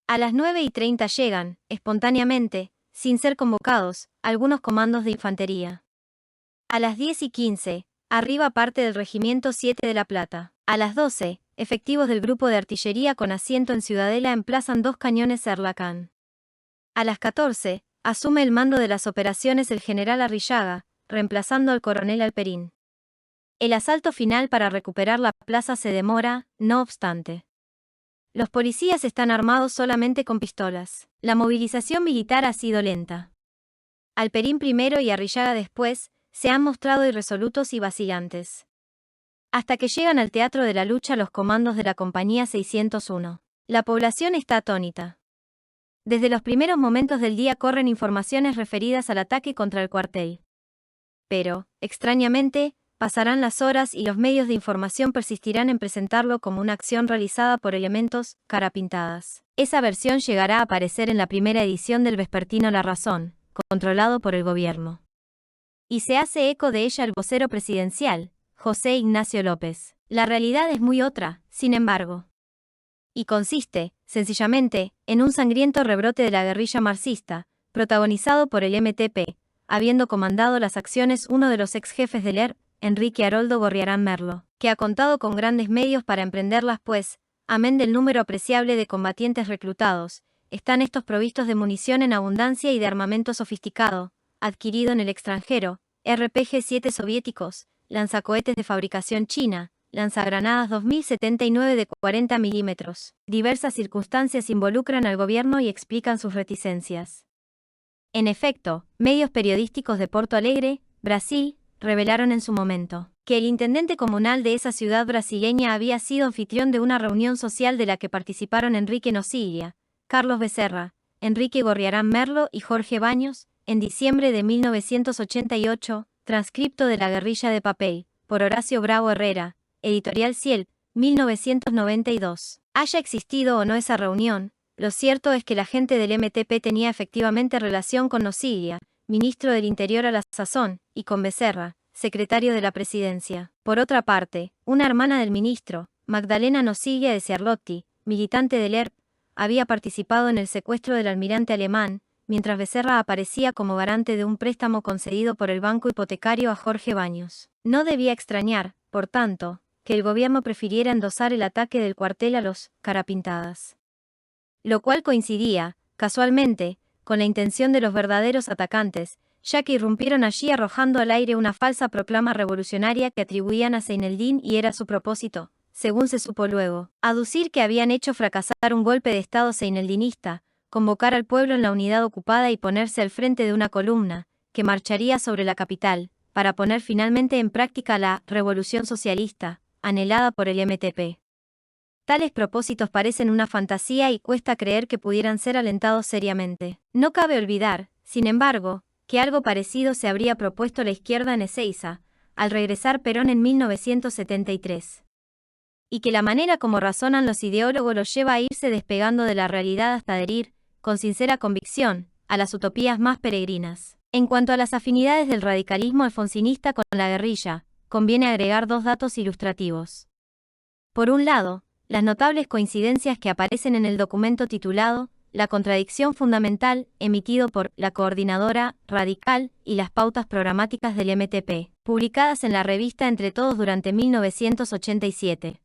A las 9:30 llegan, espontáneamente, sin ser convocados, algunos comandos de infantería. A las 10:15, arriba parte del Regimiento 7 de La Plata. A las 12, efectivos del grupo de artillería con asiento en Ciudadela emplazan 2 cañones Serlacán. A las 14, asume el mando de las operaciones el general Arrillaga, reemplazando al coronel Alperín. El asalto final para recuperar la plaza se demora, no obstante. Los policías están armados solamente con pistolas. La movilización militar ha sido lenta. Alperín primero y Arrillaga después, se han mostrado irresolutos y vacilantes. Hasta que llegan al teatro de la lucha los comandos de la compañía 601. La población está atónita. Desde los primeros momentos del día corren informaciones referidas al ataque contra el cuartel. Pero, extrañamente, pasarán las horas y los medios de información persistirán en presentarlo como una acción realizada por elementos carapintadas. Esa versión llegará a aparecer en la primera edición del vespertino La Razón, controlado por el gobierno. Y se hace eco de ella el vocero presidencial, José Ignacio López. La realidad es muy otra, sin embargo. Y consiste, sencillamente, en un sangriento rebrote de la guerrilla marxista, protagonizado por el MTP, habiendo comandado las acciones uno de los ex jefes del ERP, Enrique Haroldo Gorriarán Merlo, que ha contado con grandes medios para emprenderlas pues, amén del número apreciable de combatientes reclutados, están estos provistos de munición en abundancia y de armamento sofisticado, adquirido en el extranjero, RPG-7 soviéticos, lanzacohetes de fabricación china, lanzagranadas 2079 de 40 milímetros. Diversas circunstancias involucran al gobierno y explican sus reticencias. En efecto, medios periodísticos de Porto Alegre, Brasil, revelaron en su momento que el intendente comunal de esa ciudad brasileña había sido anfitrión de una reunión social de la que participaron Enrique Nocilia, Carlos Becerra, Enrique Gorriarán Merlo y Jorge Baños, en diciembre de 1988, transcripto de La guerrilla de papel, por Horacio Bravo Herrera, Editorial Ciel, 1992. Haya existido o no esa reunión, lo cierto es que la gente del MTP tenía efectivamente relación con Nocilia, ministro del Interior a la sazón, y con Becerra, secretario de la Presidencia. Por otra parte, una hermana del ministro, Magdalena Nocilia de Ciarlotti, militante del ERP, había participado en el secuestro del almirante alemán, mientras Becerra aparecía como garante de un préstamo concedido por el banco hipotecario a Jorge Baños. No debía extrañar, por tanto, que el gobierno prefiriera endosar el ataque del cuartel a los carapintadas. Lo cual coincidía, casualmente, con la intención de los verdaderos atacantes, ya que irrumpieron allí arrojando al aire una falsa proclama revolucionaria que atribuían a Zaineldin y era su propósito, según se supo luego, aducir que habían hecho fracasar un golpe de estado zeineldinista, convocar al pueblo en la unidad ocupada y ponerse al frente de una columna, que marcharía sobre la capital, para poner finalmente en práctica la revolución socialista, anhelada por el MTP. Tales propósitos parecen una fantasía y cuesta creer que pudieran ser alentados seriamente. No cabe olvidar, sin embargo, que algo parecido se habría propuesto la izquierda en Ezeiza, al regresar Perón en 1973. Y que la manera como razonan los ideólogos los lleva a irse despegando de la realidad hasta adherir, con sincera convicción, a las utopías más peregrinas. En cuanto a las afinidades del radicalismo alfonsinista con la guerrilla, conviene agregar dos datos ilustrativos. Por un lado, las notables coincidencias que aparecen en el documento titulado La contradicción fundamental, emitido por la Coordinadora Radical y las pautas programáticas del MTP, publicadas en la revista Entre Todos durante 1987.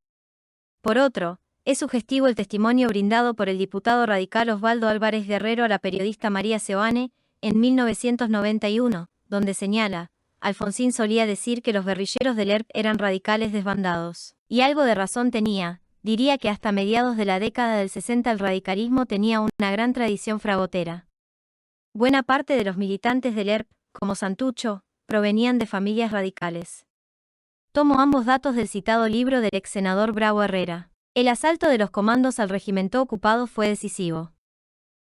Por otro, es sugestivo el testimonio brindado por el diputado radical Osvaldo Álvarez Guerrero a la periodista María Seoane, en 1991, donde señala: Alfonsín solía decir que los guerrilleros del ERP eran radicales desbandados. Y algo de razón tenía. Diría que hasta mediados de la década del 60 el radicalismo tenía una gran tradición fragotera. Buena parte de los militantes del ERP, como Santucho, provenían de familias radicales. Tomo ambos datos del citado libro del ex senador Bravo Herrera. El asalto de los comandos al regimiento ocupado fue decisivo.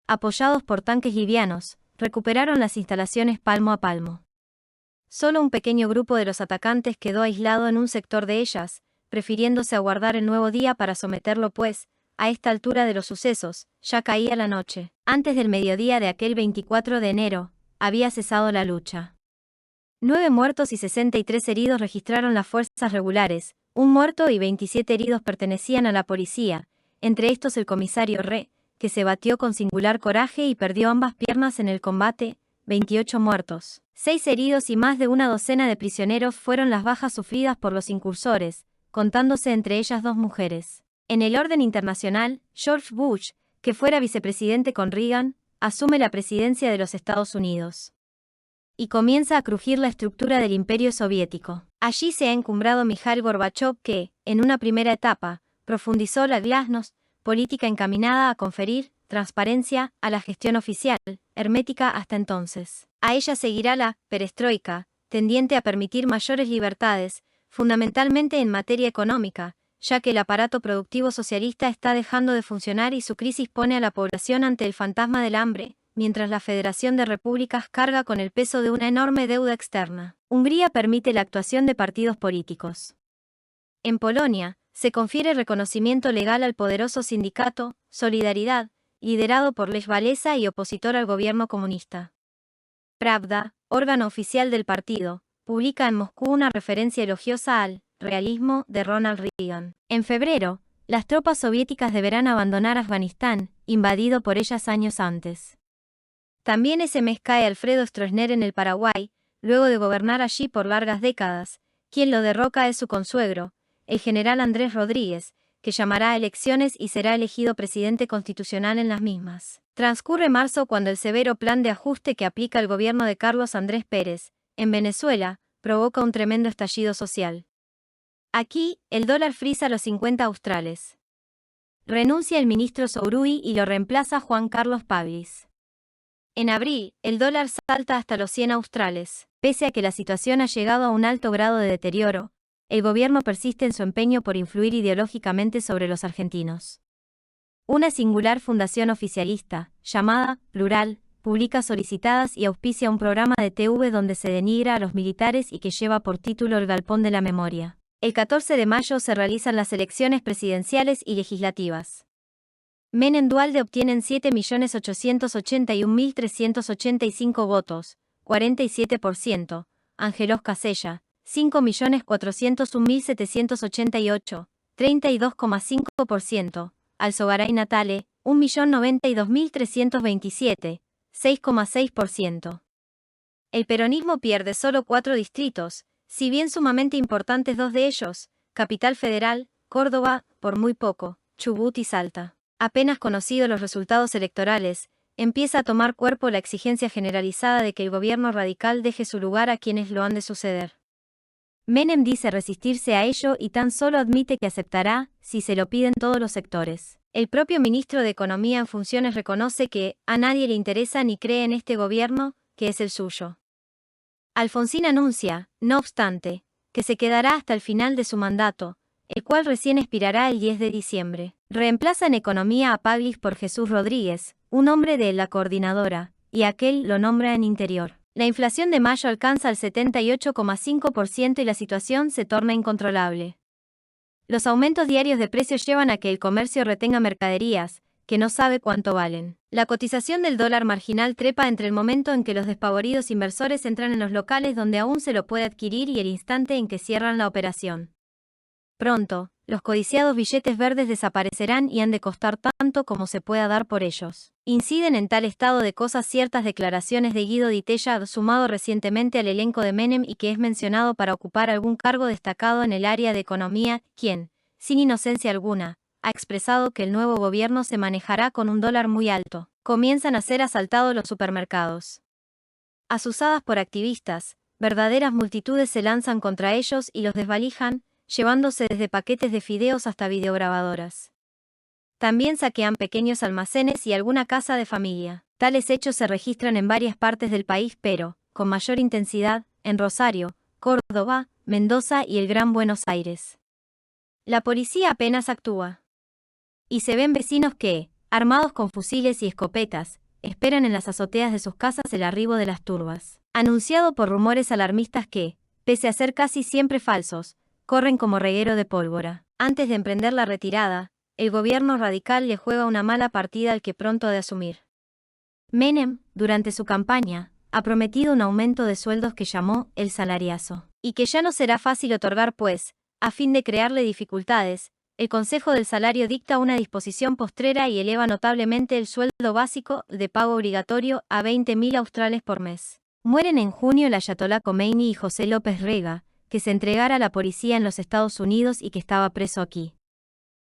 Apoyados por tanques livianos, recuperaron las instalaciones palmo a palmo. Solo un pequeño grupo de los atacantes quedó aislado en un sector de ellas, prefiriéndose aguardar el nuevo día para someterlo, pues, a esta altura de los sucesos, ya caía la noche. Antes del mediodía de aquel 24 de enero, había cesado la lucha. 9 muertos y 63 heridos registraron las fuerzas regulares, 1 muerto y 27 heridos pertenecían a la policía, entre estos el comisario Re, que se batió con singular coraje y perdió ambas piernas en el combate. 28 muertos, 6 heridos y más de una docena de prisioneros fueron las bajas sufridas por los incursores, contándose entre ellas 2 mujeres. En el orden internacional, George Bush, que fuera vicepresidente con Reagan, asume la presidencia de los Estados Unidos. Y comienza a crujir la estructura del Imperio Soviético. Allí se ha encumbrado Mikhail Gorbachev que, en una primera etapa, profundizó la glasnost, política encaminada a conferir transparencia a la gestión oficial, hermética hasta entonces. A ella seguirá la perestroika, tendiente a permitir mayores libertades, fundamentalmente en materia económica, ya que el aparato productivo socialista está dejando de funcionar y su crisis pone a la población ante el fantasma del hambre, mientras la Federación de Repúblicas carga con el peso de una enorme deuda externa. Hungría permite la actuación de partidos políticos. En Polonia, se confiere reconocimiento legal al poderoso sindicato Solidaridad, liderado por Lech Walesa y opositor al gobierno comunista. Pravda, órgano oficial del partido, publica en Moscú una referencia elogiosa al realismo de Ronald Reagan. En febrero, las tropas soviéticas deberán abandonar Afganistán, invadido por ellas años antes. También ese mes cae Alfredo Stroessner en el Paraguay, luego de gobernar allí por largas décadas. Quien lo derroca es su consuegro, el general Andrés Rodríguez, que llamará a elecciones y será elegido presidente constitucional en las mismas. Transcurre marzo cuando el severo plan de ajuste que aplica el gobierno de Carlos Andrés Pérez, en Venezuela, provoca un tremendo estallido social. Aquí, el dólar frisa los 50 australes. Renuncia el ministro Sourui y lo reemplaza Juan Carlos Paglis. En abril, el dólar salta hasta los 100 australes. Pese a que la situación ha llegado a un alto grado de deterioro, el gobierno persiste en su empeño por influir ideológicamente sobre los argentinos. Una singular fundación oficialista, llamada Plural, publica solicitadas y auspicia un programa de TV donde se denigra a los militares y que lleva por título El Galpón de la Memoria. El 14 de mayo se realizan las elecciones presidenciales y legislativas. Menem Duhalde obtienen 7.881.385 votos, 47%, Ángelos Casella, 5.401.788, 32,5%, Alzogaray Natale, 1.092.327, 6,6%. El peronismo pierde solo 4 distritos, si bien sumamente importantes 2 de ellos, Capital Federal, Córdoba, por muy poco, Chubut y Salta. Apenas conocidos los resultados electorales, empieza a tomar cuerpo la exigencia generalizada de que el gobierno radical deje su lugar a quienes lo han de suceder. Menem dice resistirse a ello y tan solo admite que aceptará, si se lo piden todos los sectores. El propio ministro de Economía en funciones reconoce que a nadie le interesa ni cree en este gobierno, que es el suyo. Alfonsín anuncia, no obstante, que se quedará hasta el final de su mandato, el cual recién expirará el 10 de diciembre. Reemplaza en economía a Paglis por Jesús Rodríguez, un hombre de la coordinadora, y aquel lo nombra en interior. La inflación de mayo alcanza el 78,5% y la situación se torna incontrolable. Los aumentos diarios de precios llevan a que el comercio retenga mercaderías, que no sabe cuánto valen. La cotización del dólar marginal trepa entre el momento en que los despavoridos inversores entran en los locales donde aún se lo puede adquirir y el instante en que cierran la operación. Pronto, los codiciados billetes verdes desaparecerán y han de costar tanto como se pueda dar por ellos. Inciden en tal estado de cosas ciertas declaraciones de Guido Di Tella, sumado recientemente al elenco de Menem y que es mencionado para ocupar algún cargo destacado en el área de economía, quien, sin inocencia alguna, ha expresado que el nuevo gobierno se manejará con un dólar muy alto. Comienzan a ser asaltados los supermercados. Asusadas por activistas, verdaderas multitudes se lanzan contra ellos y los desvalijan, llevándose desde paquetes de fideos hasta videograbadoras. También saquean pequeños almacenes y alguna casa de familia. Tales hechos se registran en varias partes del país, pero, con mayor intensidad, en Rosario, Córdoba, Mendoza y el Gran Buenos Aires. La policía apenas actúa. Y se ven vecinos que, armados con fusiles y escopetas, esperan en las azoteas de sus casas el arribo de las turbas. Anunciado por rumores alarmistas que, pese a ser casi siempre falsos, corren como reguero de pólvora. Antes de emprender la retirada, el gobierno radical le juega una mala partida al que pronto ha de asumir. Menem, durante su campaña, ha prometido un aumento de sueldos que llamó el salariazo, y que ya no será fácil otorgar pues, a fin de crearle dificultades, el Consejo del Salario dicta una disposición postrera y eleva notablemente el sueldo básico de pago obligatorio a 20.000 australes por mes. Mueren en junio el ayatolá Khomeini y José López Rega, que se entregara a la policía en los Estados Unidos y que estaba preso aquí.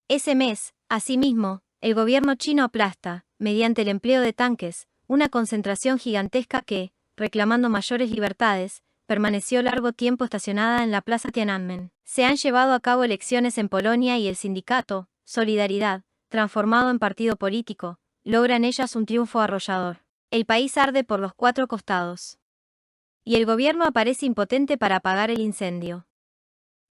Ese mes, asimismo, el gobierno chino aplasta, mediante el empleo de tanques, una concentración gigantesca que, reclamando mayores libertades, permaneció largo tiempo estacionada en la Plaza Tiananmen. Se han llevado a cabo elecciones en Polonia y el sindicato, Solidaridad, transformado en partido político, logra en ellas un triunfo arrollador. El país arde por los cuatro costados. Y el gobierno aparece impotente para apagar el incendio.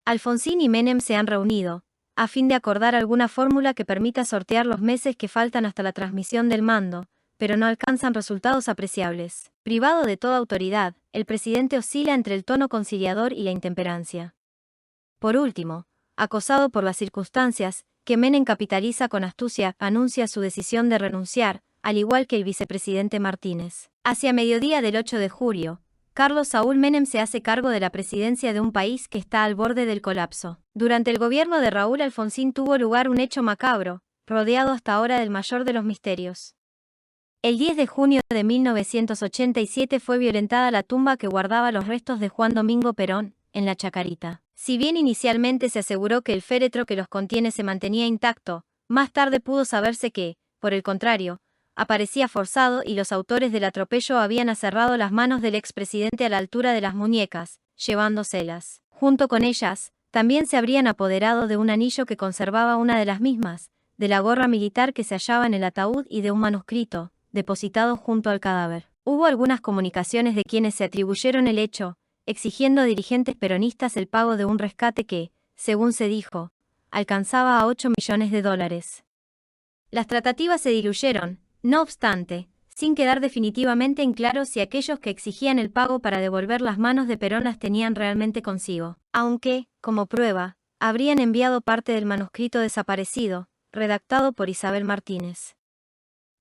Alfonsín y Menem se han reunido, a fin de acordar alguna fórmula que permita sortear los meses que faltan hasta la transmisión del mando, pero no alcanzan resultados apreciables. Privado de toda autoridad, el presidente oscila entre el tono conciliador y la intemperancia. Por último, acosado por las circunstancias, que Menem capitaliza con astucia, anuncia su decisión de renunciar, al igual que el vicepresidente Martínez. Hacia mediodía del 8 de julio, Carlos Saúl Menem se hace cargo de la presidencia de un país que está al borde del colapso. Durante el gobierno de Raúl Alfonsín tuvo lugar un hecho macabro, rodeado hasta ahora del mayor de los misterios. El 10 de junio de 1987 fue violentada la tumba que guardaba los restos de Juan Domingo Perón, en la Chacarita. Si bien inicialmente se aseguró que el féretro que los contiene se mantenía intacto, más tarde pudo saberse que, por el contrario, aparecía forzado y los autores del atropello habían aserrado las manos del expresidente a la altura de las muñecas, llevándoselas. Junto con ellas, también se habrían apoderado de un anillo que conservaba una de las mismas, de la gorra militar que se hallaba en el ataúd y de un manuscrito, depositado junto al cadáver. Hubo algunas comunicaciones de quienes se atribuyeron el hecho, exigiendo a dirigentes peronistas el pago de un rescate que, según se dijo, alcanzaba a 8 millones de dólares. Las tratativas se diluyeron, no obstante, sin quedar definitivamente en claro si aquellos que exigían el pago para devolver las manos de Perón las tenían realmente consigo, aunque, como prueba, habrían enviado parte del manuscrito desaparecido, redactado por Isabel Martínez.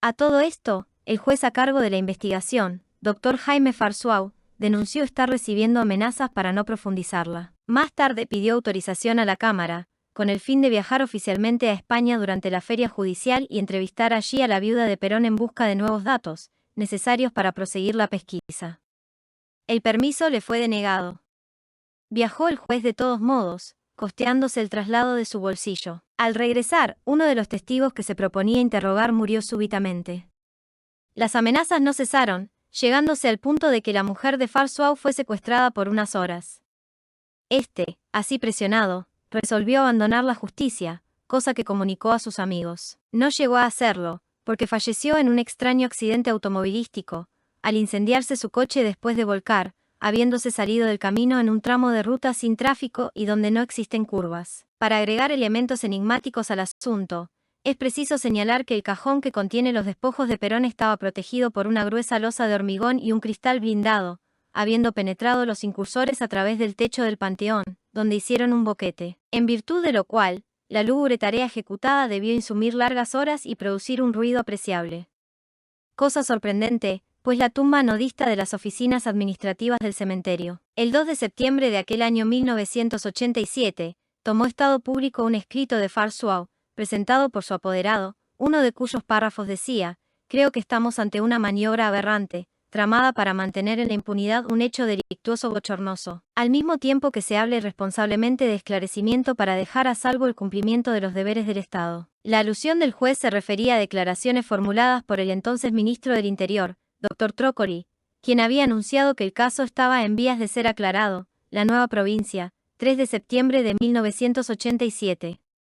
A todo esto, el juez a cargo de la investigación, Dr. Jaime Farsuau, denunció estar recibiendo amenazas para no profundizarla. Más tarde pidió autorización a la Cámara, con el fin de viajar oficialmente a España durante la feria judicial y entrevistar allí a la viuda de Perón en busca de nuevos datos, necesarios para proseguir la pesquisa. El permiso le fue denegado. Viajó el juez de todos modos, costeándose el traslado de su bolsillo. Al regresar, uno de los testigos que se proponía interrogar murió súbitamente. Las amenazas no cesaron, llegándose al punto de que la mujer de Farsuau fue secuestrada por unas horas. Así presionado, resolvió abandonar la justicia, cosa que comunicó a sus amigos. No llegó a hacerlo, porque falleció en un extraño accidente automovilístico, al incendiarse su coche después de volcar, habiéndose salido del camino en un tramo de ruta sin tráfico y donde no existen curvas. Para agregar elementos enigmáticos al asunto, es preciso señalar que el cajón que contiene los despojos de Perón estaba protegido por una gruesa losa de hormigón y un cristal blindado, habiendo penetrado los incursores a través del techo del panteón, donde hicieron un boquete, en virtud de lo cual, la lúgubre tarea ejecutada debió insumir largas horas y producir un ruido apreciable. Cosa sorprendente, pues la tumba no dista de las oficinas administrativas del cementerio. El 2 de septiembre de aquel año 1987, tomó estado público un escrito de Farnsworth, presentado por su apoderado, uno de cuyos párrafos decía: «Creo que estamos ante una maniobra aberrante, tramada para mantener en la impunidad un hecho delictuoso bochornoso, al mismo tiempo que se hable responsablemente de esclarecimiento para dejar a salvo el cumplimiento de los deberes del Estado». La alusión del juez se refería a declaraciones formuladas por el entonces ministro del Interior, Dr. Trócoli, quien había anunciado que el caso estaba en vías de ser aclarado. La Nueva Provincia, 3 de septiembre de 1987.